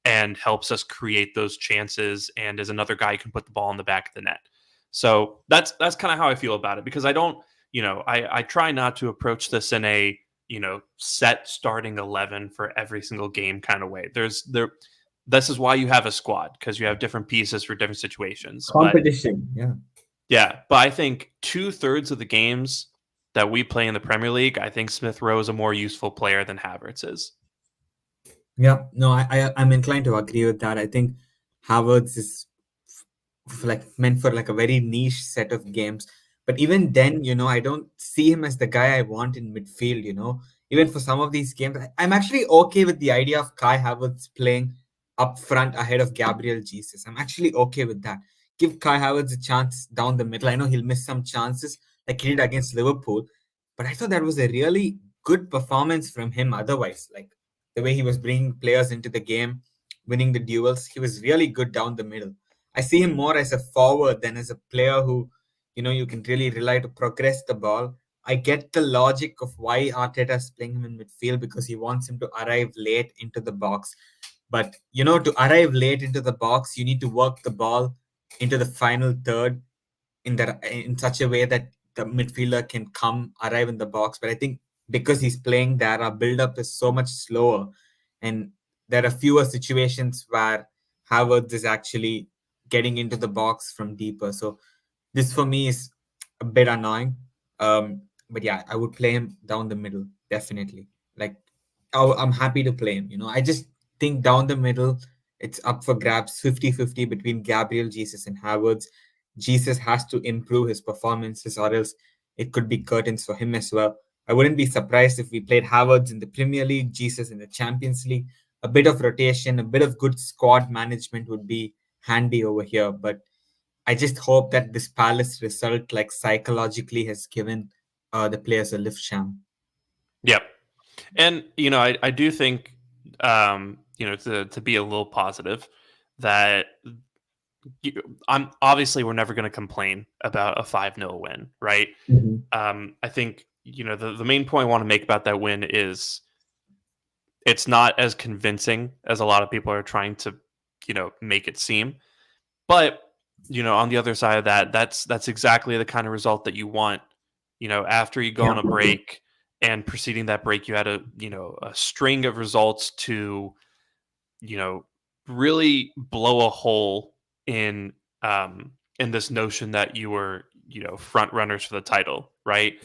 and helps us create those chances and is another guy who can put the ball in the back of the net? So that's kind of how I feel about it because I don't, I try not to approach this in a, set starting 11 for every single game kind of way. This is why you have a squad because you have different pieces for different situations. But Competition, yeah. yeah, but I think 2/3 of the games that we play in the Premier League, I think Smith Rowe is a more useful player than Havertz is. Yeah, no, I'm inclined to agree with that. I think Havertz is like meant for like a very niche set of games. But even then, I don't see him as the guy I want in midfield. Even for some of these games, I'm actually okay with the idea of Kai Havertz playing up front ahead of Gabriel Jesus. I'm actually okay with that. Give Kai Havertz a chance down the middle. I know he'll miss some chances like he did against Liverpool, but I thought that was a really good performance from him otherwise. Like the way he was bringing players into the game, winning the duels, he was really good down the middle. I see him more as a forward than as a player who, you can really rely to progress the ball. I get the logic of why Arteta is playing him in midfield because he wants him to arrive late into the box. But, to arrive late into the box, you need to work the ball into the final third in such a way that the midfielder can arrive in the box. But I think because he's playing there, our build up is so much slower, and there are fewer situations where Havertz is actually getting into the box from deeper. So this for me is a bit annoying. But yeah, I would play him down the middle definitely. Like I'm happy to play him. I just think down the middle it's up for grabs 50-50 between Gabriel Jesus and Havertz. Jesus has to improve his performances, or else it could be curtains for him as well. I wouldn't be surprised if we played Havertz in the Premier League, Jesus in the Champions League. A bit of rotation, a bit of good squad management would be handy over here. But I just hope that this Palace result, like psychologically, has given the players a lift, Sham. Yep. And, I do think, to be a little positive, that we're never going to complain about a 5-0 win, right? Mhm. I think, the main point I want to make about that win is it's not as convincing as a lot of people are trying to, make it seem. But, on the other side of that, that's exactly the kind of result that you want, after you go Yeah. on a break and preceding that break, you had a string of results to, you know, really blow a hole in in this notion that you were, front runners for the title, right?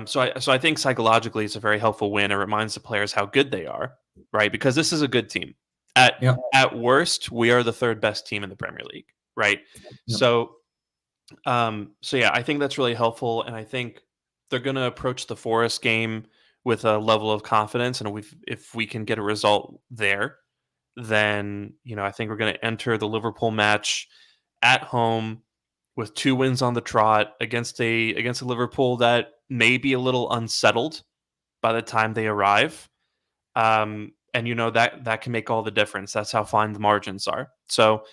So I think psychologically it's a very helpful win. It reminds the players how good they are, right? Because this is a good team. At Yeah. at worst, we are the third best team in the Premier League, right? Yeah. So yeah, I think that's really helpful, and I think they're going to approach the Forest game with a level of confidence, and if we can get a result there, then I think we're going to enter the Liverpool match at home with 2 wins on the trot against a Liverpool that may be a little unsettled by the time they arrive. And that can make all the difference. That's how fine the margins are. So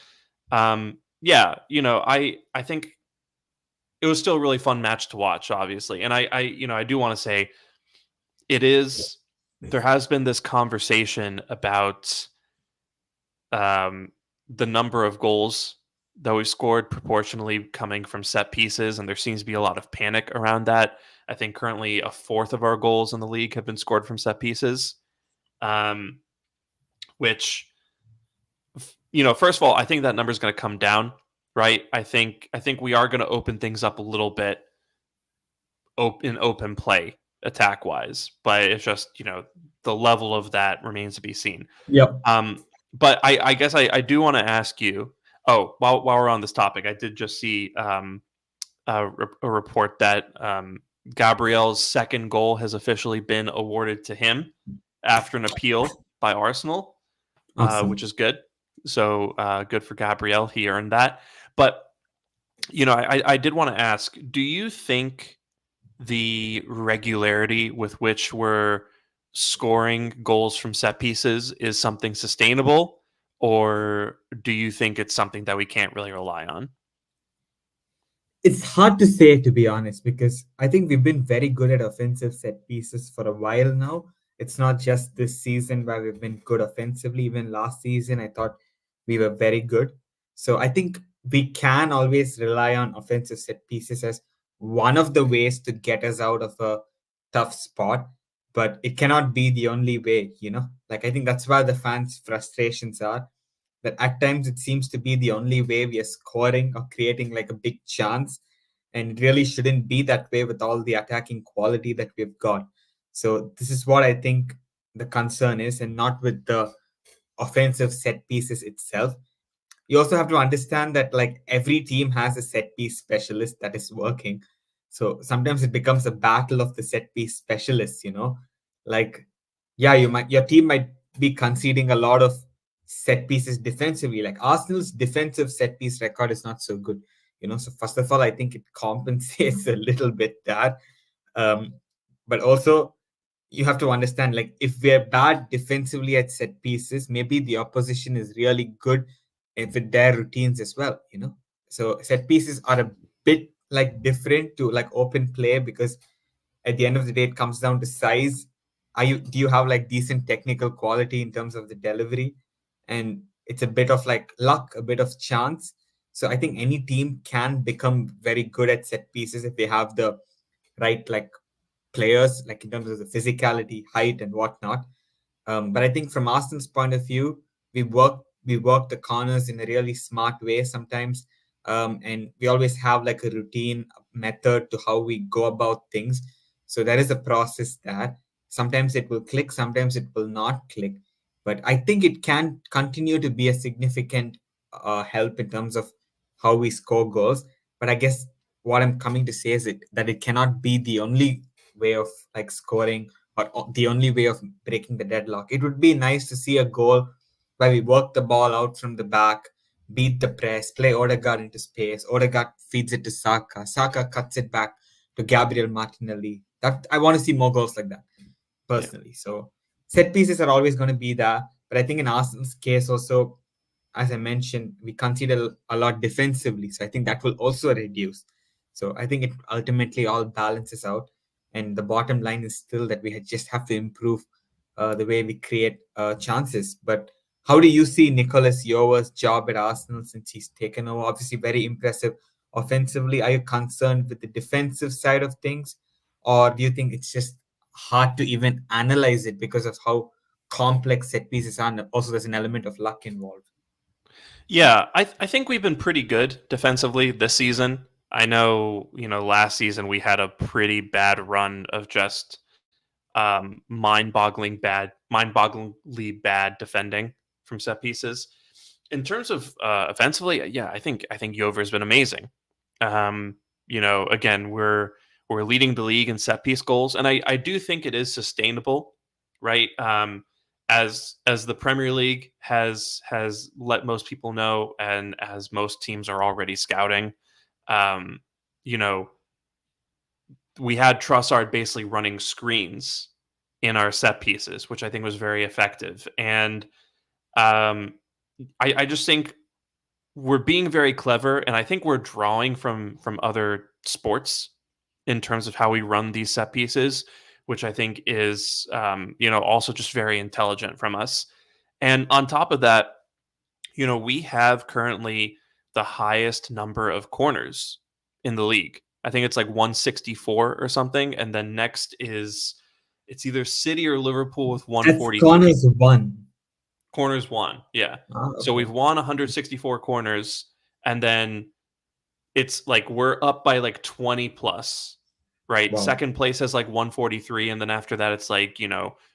yeah, I think it was still a really fun match to watch, obviously. And I do want to say there has been this conversation about the number of goals that we've scored proportionally coming from set pieces, and there seems to be a lot of panic around that. I think currently a fourth of our goals in the league have been scored from set pieces, um, which first of all, I think that number is going to come down, right? I think we are going to open things up a little bit in open play attack wise, but it's just the level of that remains to be seen. Yeah. But I guess I do want to ask you. Oh, while we're on this topic, I did just see a report that Gabriel's second goal has officially been awarded to him after an appeal by Arsenal, Awesome. which is good. So good for Gabriel. He earned that. But I did want to ask: do you think the regularity with which we're scoring goals from set pieces is something sustainable, or do you think it's something that we can't really rely on? It's hard to say, to be honest, because I think we've been very good at offensive set pieces for a while now. It's not just this season where we've been good offensively. Even last season, I thought we were very good. So I think we can always rely on offensive set pieces as one of the ways to get us out of a tough spot, but it cannot be the only way. Like, I think that's where the fans' frustrations are, that at times it seems to be the only way we are scoring or creating like a big chance. And it really shouldn't be that way with all the attacking quality that we've got. So this is what I think the concern is, and not with the offensive set pieces itself. You also have to understand that like every team has a set piece specialist that is working. So sometimes it becomes a battle of the set piece specialists. Like, yeah, your team might be conceding a lot of set pieces defensively. Like Arsenal's defensive set piece record is not so good. So first of all, I think it compensates a little bit that. Um, but also you have to understand, like, if we're bad defensively at set pieces, maybe the opposition is really good with their routines as well. So set pieces are a bit like different to like open play, because at the end of the day it comes down to size. Do you have like decent technical quality in terms of the delivery? And it's a bit of like luck, a bit of chance. So I think any team can become very good at set pieces if they have the right like players, like in terms of the physicality, height, and whatnot. But I think from Arsenal's point of view, we work the corners in a really smart way sometimes, and we always have like a routine method to how we go about things. So there is a process that sometimes it will click, sometimes it will not click. But I think it can continue to be a significant help in terms of how we score goals. But I guess what I'm coming to say is that it cannot be the only way of like scoring, or the only way of breaking the deadlock. It would be nice to see a goal where we work the ball out from the back, beat the press, play Odegaard into space. Odegaard feeds it to Saka. Saka cuts it back to Gabriel Martinelli. That I want to see more goals like that, Yeah. personally. So set pieces are always going to be there. But I think in Arsenal's case also, as I mentioned, we concede a lot defensively. So I think that will also reduce. So I think it ultimately all balances out. And the bottom line is still that we just have to improve the way we create chances. But how do you see Nicolas Jover's job at Arsenal since he's taken over? Obviously, very impressive offensively. Are you concerned with the defensive side of things? or do you think it's just hard to even analyze it because of how complex set pieces are, and also there's an element of luck involved? Yeah, I think we've been pretty good defensively this season. I know, last season we had a pretty bad run of just mind-bogglingly bad defending from set pieces. In terms of offensively, yeah, I think Yover's been amazing. Again, we're leading the league in set piece goals, and I do think it is sustainable, right? As the Premier League has let most people know, and as most teams are already scouting, um, you know, we had Trossard basically running screens in our set pieces, which I think was very effective. And um, I just think we're being very clever, and I think we're drawing from other sports in terms of how we run these set pieces, which I think is also just very intelligent from us. And on top of that, we have currently the highest number of corners in the league. I think it's like 164 or something, and then next is it's either City or Liverpool with That's 143. corners one. Corners won, yeah. Ah, So okay. we've won 164 corners, and then it's like we're up by like 20 plus, right? Wow. Second place has like 143, and then after that it's like,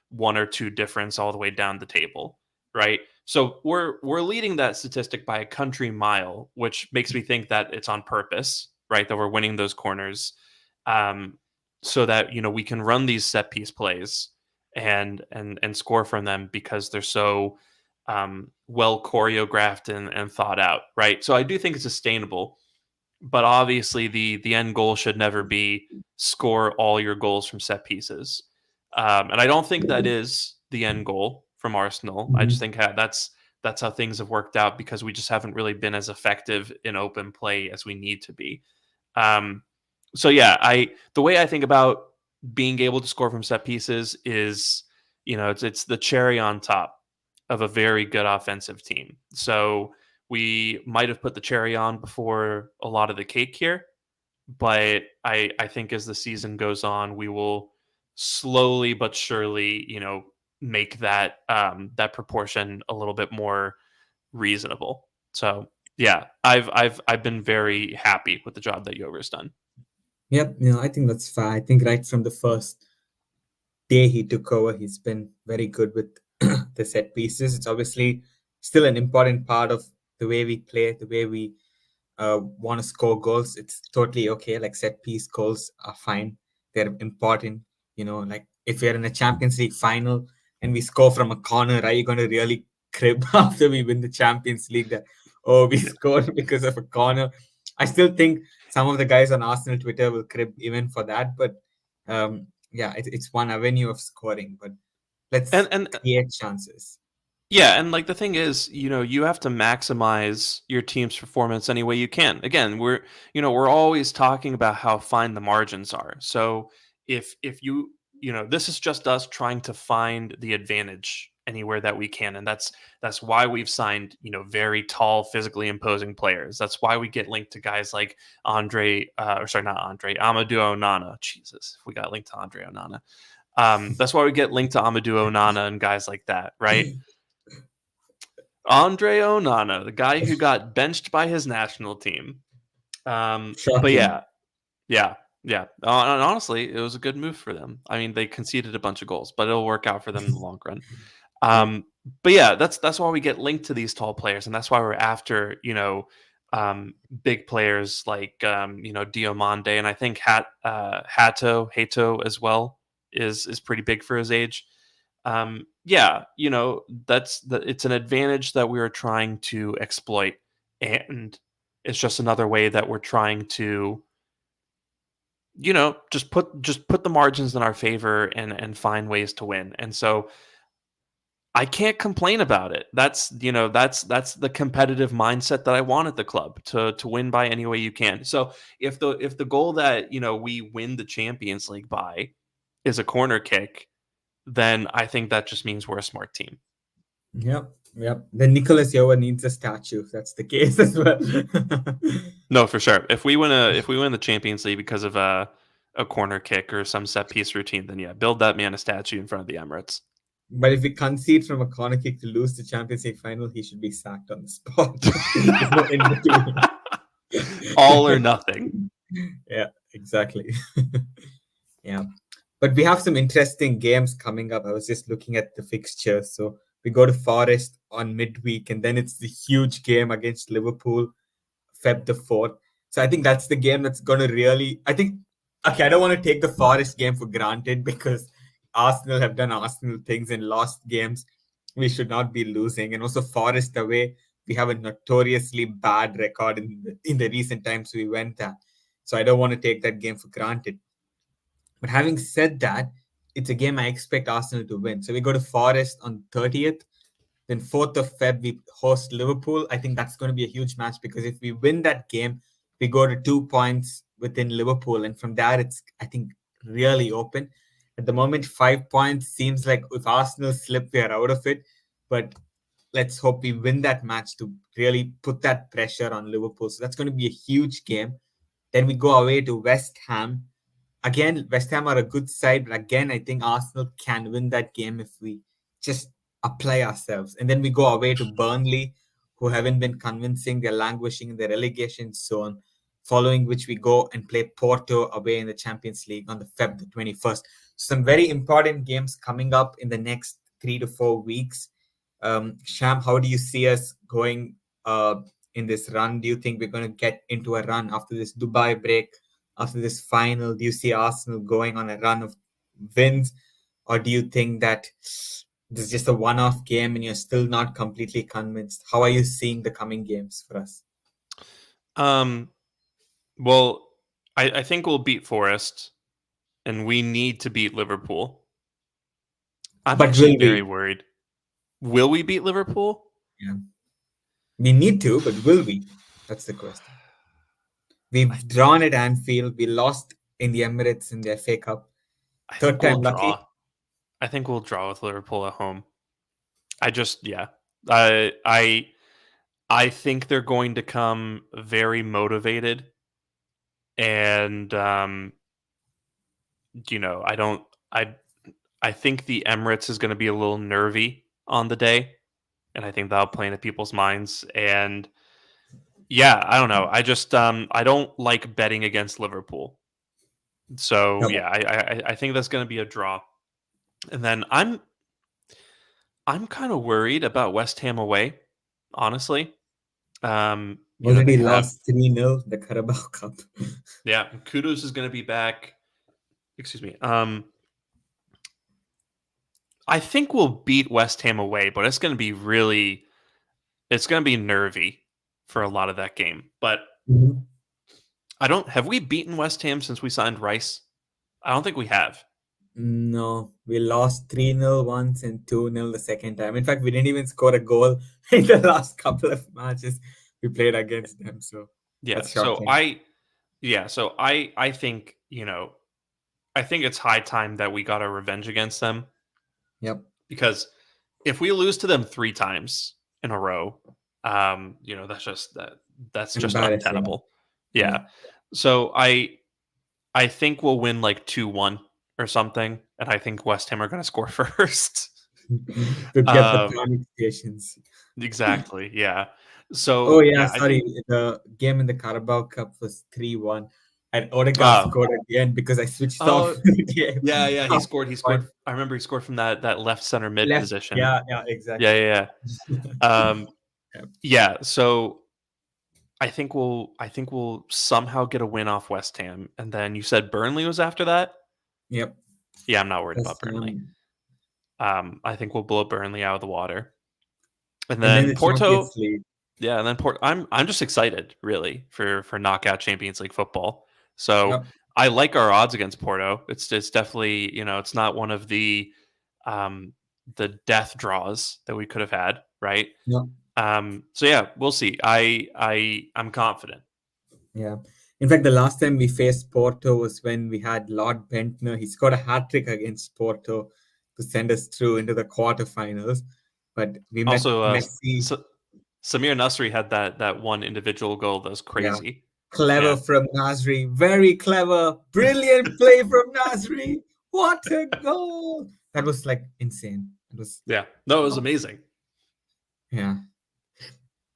one or two difference all the way down the table, right? So we're leading that statistic by a country mile, which makes me think that it's on purpose, right? That we're winning those corners. Um, so that we can run these set piece plays and score from them because they're so well choreographed and thought out, right? So I do think it's sustainable, but obviously the end goal should never be score all your goals from set pieces. And I don't think that is the end goal from Arsenal. I just Mhm. think that's how things have worked out because we just haven't really been as effective in open play as we need to be. Um, so yeah, the way I think about being able to score from set pieces is, it's the cherry on top of a very good offensive team. So we might have put the cherry on before a lot of the cake here, but I think as the season goes on, we will slowly but surely, make that proportion a little bit more reasonable. So yeah, I've been very happy with the job that Yover's done. Yep, I think that's fair. I think right from the first day he took over, he's been very good with the set pieces. It's obviously still an important part of the way we play, the way we want to score goals. It's totally okay. Like set piece goals are fine. They're important. Like if we're in a Champions League final and we score from a corner, are you going to really crib after we win the Champions League that, oh, we scored because of a corner? I still think some of the guys on Arsenal Twitter will crib even for that. But yeah, it's one avenue of scoring. But let's And create chances. yeah, and like the thing is, you have to maximize your team's performance any way you can. Again, we're always talking about how fine the margins are. So if this is just us trying to find the advantage anywhere that we can, and that's why we've signed, very tall, physically imposing players. That's why we get linked to guys like not Andre, Amadou Onana. Jesus, if we got linked to Andre Onana. That's why we get linked to Amadou Onana and guys like that, right? Andre Onana, the guy who got benched by his national team. But Shocking. yeah. And honestly, it was a good move for them. I mean, they conceded a bunch of goals, but it'll work out for them in the long run. Yeah. But yeah, that's why we get linked to these tall players, and that's why we're after big players like Diomande, and I think Hato as well is pretty big for his age. Yeah, it's an advantage that we are trying to exploit, and it's just another way that we're trying to, just put the margins in our favor and find ways to win. And so I can't complain about it. That's the competitive mindset that I want at the club to win by any way you can. So if the goal that we win the Champions League by is a corner kick, then I think that just means we're a smart team. Yep, yep. Then Nicholas Yower needs a statue if that's the case, as well. No, for sure. If we win the Champions League because of a corner kick or some set piece routine, then yeah, build that man a statue in front of the Emirates. But if we concede from a corner kick to lose the Champions League final, he should be sacked on the spot. There's no in between. All or nothing. Yeah, exactly. Yeah. But we have some interesting games coming up. I was just looking at the fixtures. So we go to Forest on midweek, and then it's the huge game against Liverpool, Feb the 4th. So I think that's the game that's going to really. Okay, I don't want to take the Forest game for granted because Arsenal have done Arsenal things and lost games. We should not be losing. And also, Forest away, we have a notoriously bad record in the recent times we went there. So I don't want to take that game for granted. But having said that, it's a game I expect Arsenal to win. So we go to Forest on 30th. Then 4th of Feb, we host Liverpool. I think that's going to be a huge match because if we win that game, we go to 2 points within Liverpool. And from there, it's, I think, really open. At the moment, 5 points seems like if Arsenal slip, we are out of it. But let's hope we win that match to really put that pressure on Liverpool. So that's going to be a huge game. Then we go away to West Ham. Again, West Ham are a good side, but again, I think Arsenal can win that game if we just apply ourselves. And then we go away to Burnley, who haven't been convincing. They're languishing in the relegation zone, following which we go and play Porto away in the Champions League on the Feb the 21st. Some very important games coming up in the next 3 to 4 weeks. Sham, how do you see us going in this run? Do you think we're going to get into a run after this Dubai break? After this final, do you see Arsenal going on a run of wins, or do you think that this is just a one-off game and you're still not completely convinced? How are you seeing the coming games for us? Well, I think we'll beat Forest, and we need to beat Liverpool. I'm But actually will very we? worried. Will we beat Liverpool? Yeah. We need to, but will we? That's the question. We've drawn at Anfield. We lost in the Emirates in the FA Cup. I Third think we'll time lucky. draw. I think we'll draw with Liverpool at home. I think they're going to come very motivated, and I don't. I think the Emirates is going to be a little nervy on the day, and I think that'll play into people's minds. And yeah, I don't know. I don't like betting against Liverpool. So No. yeah, I think that's going to be a draw. And then I'm kind of worried about West Ham away, honestly. They Already have, lost 3-0 the Carabao Cup. yeah, Kudos is going to be back. Excuse me. I think we'll beat West Ham away, but it's going to be nervy for a lot of that game. But Mhm. have we beaten West Ham since we signed Rice? I don't think we have. No, we lost 3-0 once and 2-0 the second time. In fact, we didn't even score a goal in the last couple of matches we played against them. So Yeah. that's shocking. So I think, I think it's high time that we got our revenge against them, Yep. because if we lose to them 3 times in a row, that's just Embarrassing. untenable. Yeah. Yeah. So I think we'll win like 2-1 or something, and I think West Ham are going to score first. To get the Um, panic stations. exactly. Yeah. Oh, So yeah. yeah, I Sorry. think. The game in the Carabao Cup was 3-1. And Odegaard scored at the end because I switched off Oh, the game. yeah, yeah. He scored. He But scored. I remember he scored from that left center mid left. position. Yeah, Yeah, exactly. yeah, yeah. Yeah. Yeah. So I think we'll somehow get a win off West Ham, and then you said Burnley was after that. Yep. Yeah, I'm not worried about West Burnley. Ham. I think we'll blow Burnley out of the water, and And then then the Porto. Champions League. Yeah, and then I'm just excited really for knockout Champions League football. So Yep. I like our odds against Porto. It's definitely, it's not one of um the death draws that we could have had, right? Yep. So yeah, we'll see. I'm confident. Yeah. In fact, the last time we faced Porto was when we had Lord Bentner. He scored a hat trick against Porto to send us through into the quarterfinals. But we met Also, Messi. Samir Nasri had that one individual goal that was Yeah. crazy. Clever from Nasri. Very clever. Brilliant play from Nasri. What a goal. That was like insane. It was, Yeah. No, it was amazing. yeah.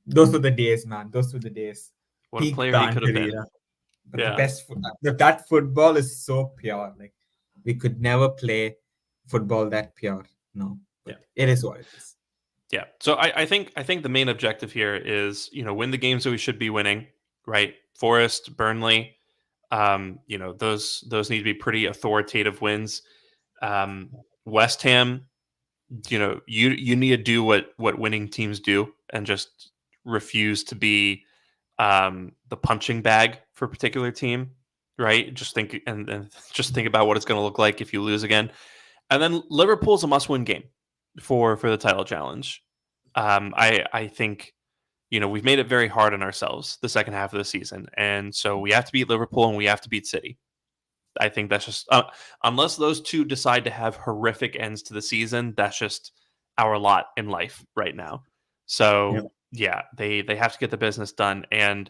Those were the days, man. Those were the days. What a Peak player he could have been. banter. But the Yeah. that football is so pure. Like we could never play football that pure. No, but it is what it is. Yeah. So I think the main objective here is, win the games that we should be winning, right? Forest, Burnley, those need to be pretty authoritative wins. West Ham, you need to do what winning teams do and just refuse to be the punching bag for a particular team, right? Just think and just think about what it's going to look like if you lose again. And then Liverpool's a must-win game for the title challenge. I think we've made it very hard on ourselves the second half of the season, and so we have to beat Liverpool and we have to beat City. I think that's just unless those two decide to have horrific ends to the season, that's just our lot in life right now. So they have to get the business done, and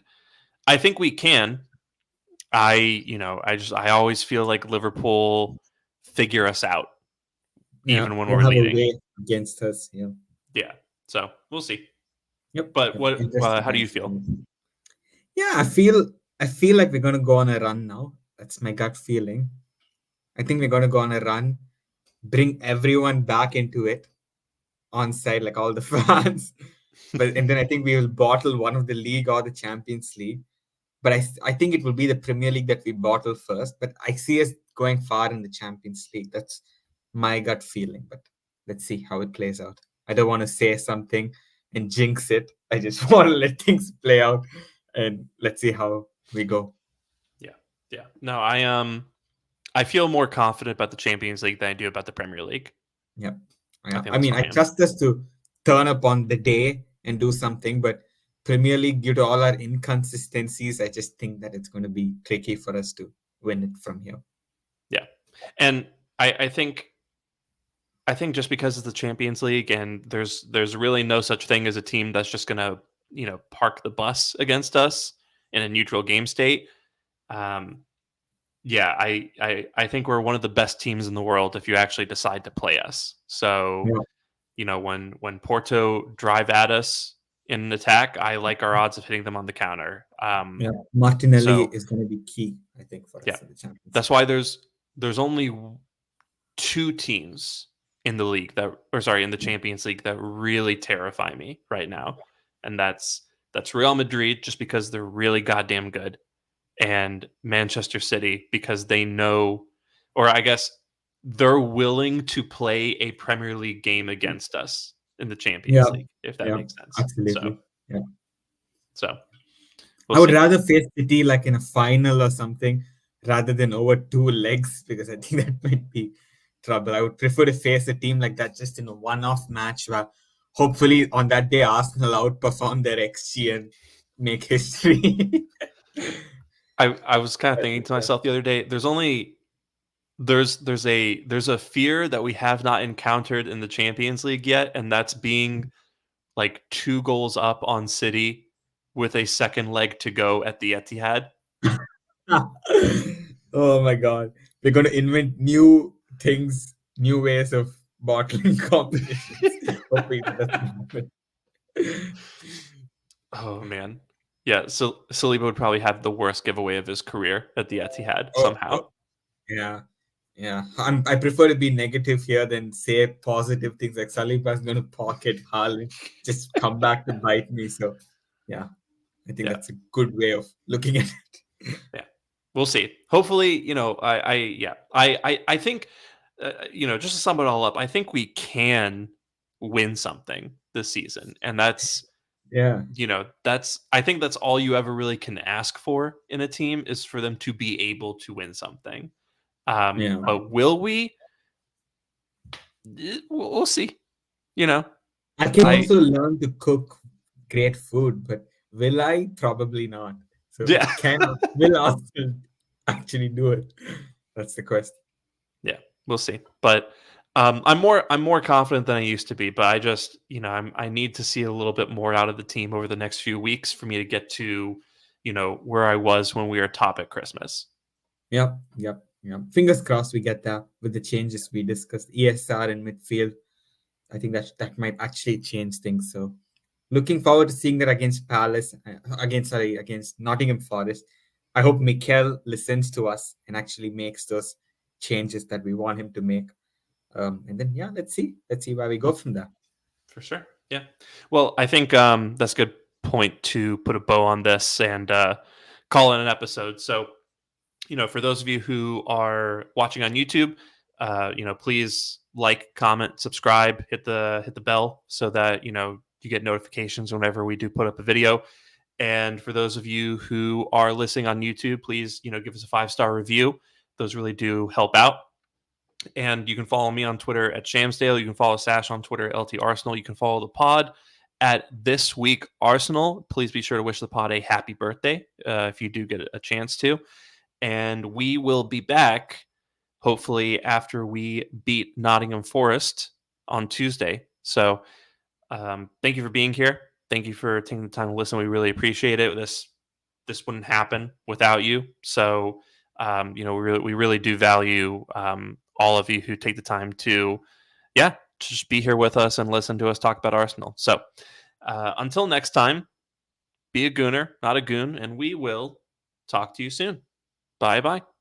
I think we can. I always feel like Liverpool figure us out even when we're have a leading way against us. Yeah. Yeah. So we'll see. Yep. But Interesting. how do you feel? Yeah, I feel like we're gonna go on a run now. That's my gut feeling. I think we're gonna go on a run, bring everyone back into it on side, like all the fans. And then I think we will bottle one of the league or the Champions League. But I think it will be the Premier League that we bottle first. But I see us going far in the Champions League. That's my gut feeling. But let's see how it plays out. I don't want to say something and jinx it. I just want to let things play out, and let's see how we go. Yeah. No, I feel more confident about the Champions League than I do about the Premier League. Yeah. I trust us to turn up on the day and do something, but Premier League, due to all our inconsistencies, I just think that it's going to be tricky for us to win it from here. Yeah. And I think just because it's the Champions League and there's really no such thing as a team that's just going to, park the bus against us in a neutral game state. I think we're one of the best teams in the world if you actually decide to play us. So, when Porto drive at us in an attack, I like our odds of hitting them on the counter. Martinelli is going to be key, I think, for us in the Champions League. That's why there's only two teams in the league in the Champions League that really terrify me right now, and that's Real Madrid, just because they're really goddamn good, and Manchester City because they know, or I guess they're willing to play a Premier League game against us in the Champions League, if that makes sense. Absolutely. So I would rather face City like in a final or something rather than over two legs, because I think that might be trouble. I would prefer to face a team like that just in a one-off match where hopefully on that day Arsenal outperform their XG and make history. I was kind of thinking to myself the other day, there's a fear that we have not encountered in the Champions League yet, and that's being like 2 goals up on City with a second leg to go at the Etihad. Oh my god. We're going to invent new things, new ways of bottling competitions. Hopefully that doesn't happen. Oh man. Yeah, so Saliba would probably have the worst giveaway of his career at the Etihad somehow. Yeah. I prefer to be negative here than say positive things like Saliba's going to pocket Haaland, just come back to bite me. So, yeah, I think that's a good way of looking at it. Yeah, we'll see. Hopefully, I think, just to sum it all up, I think we can win something this season, and that's. Yeah. I think that's all you ever really can ask for in a team is for them to be able to win something. But will we? We'll see. I can also learn to cook great food, but will I? Probably not. So will Arsenal actually do it? That's the question. Yeah, we'll see. But I'm more confident than I used to be, but I just, I need to see a little bit more out of the team over the next few weeks for me to get to where I was when we were top at Christmas. Yep, yep, yep. Fingers crossed we get there with the changes we discussed. ESR in midfield. I think that might actually change things. So looking forward to seeing that against Palace, against Nottingham Forest. I hope Mikel listens to us and actually makes those changes that we want him to make. And then yeah, let's see where we go from there. For sure. Yeah. Well, I think that's a good point to put a bow on this and call it an episode. So, for those of you who are watching on YouTube, please like, comment, subscribe, hit the bell so that you get notifications whenever we do put up a video. And for those of you who are listening on YouTube, please give us a 5-star review. Those really do help out. And you can follow me on Twitter at Shamsdale. You can follow Sash on Twitter at LT Arsenal. You can follow the pod at This Week Arsenal. Please be sure to wish the pod a happy birthday if you do get a chance to. And we will be back hopefully after we beat Nottingham Forest on Tuesday. So thank you for being here. Thank you for taking the time to listen. We really appreciate it. This wouldn't happen without you. So we really do value all of you who take the time to just be here with us and listen to us talk about Arsenal. So until next time, be a gooner, not a goon, and we will talk to you soon. Bye-bye.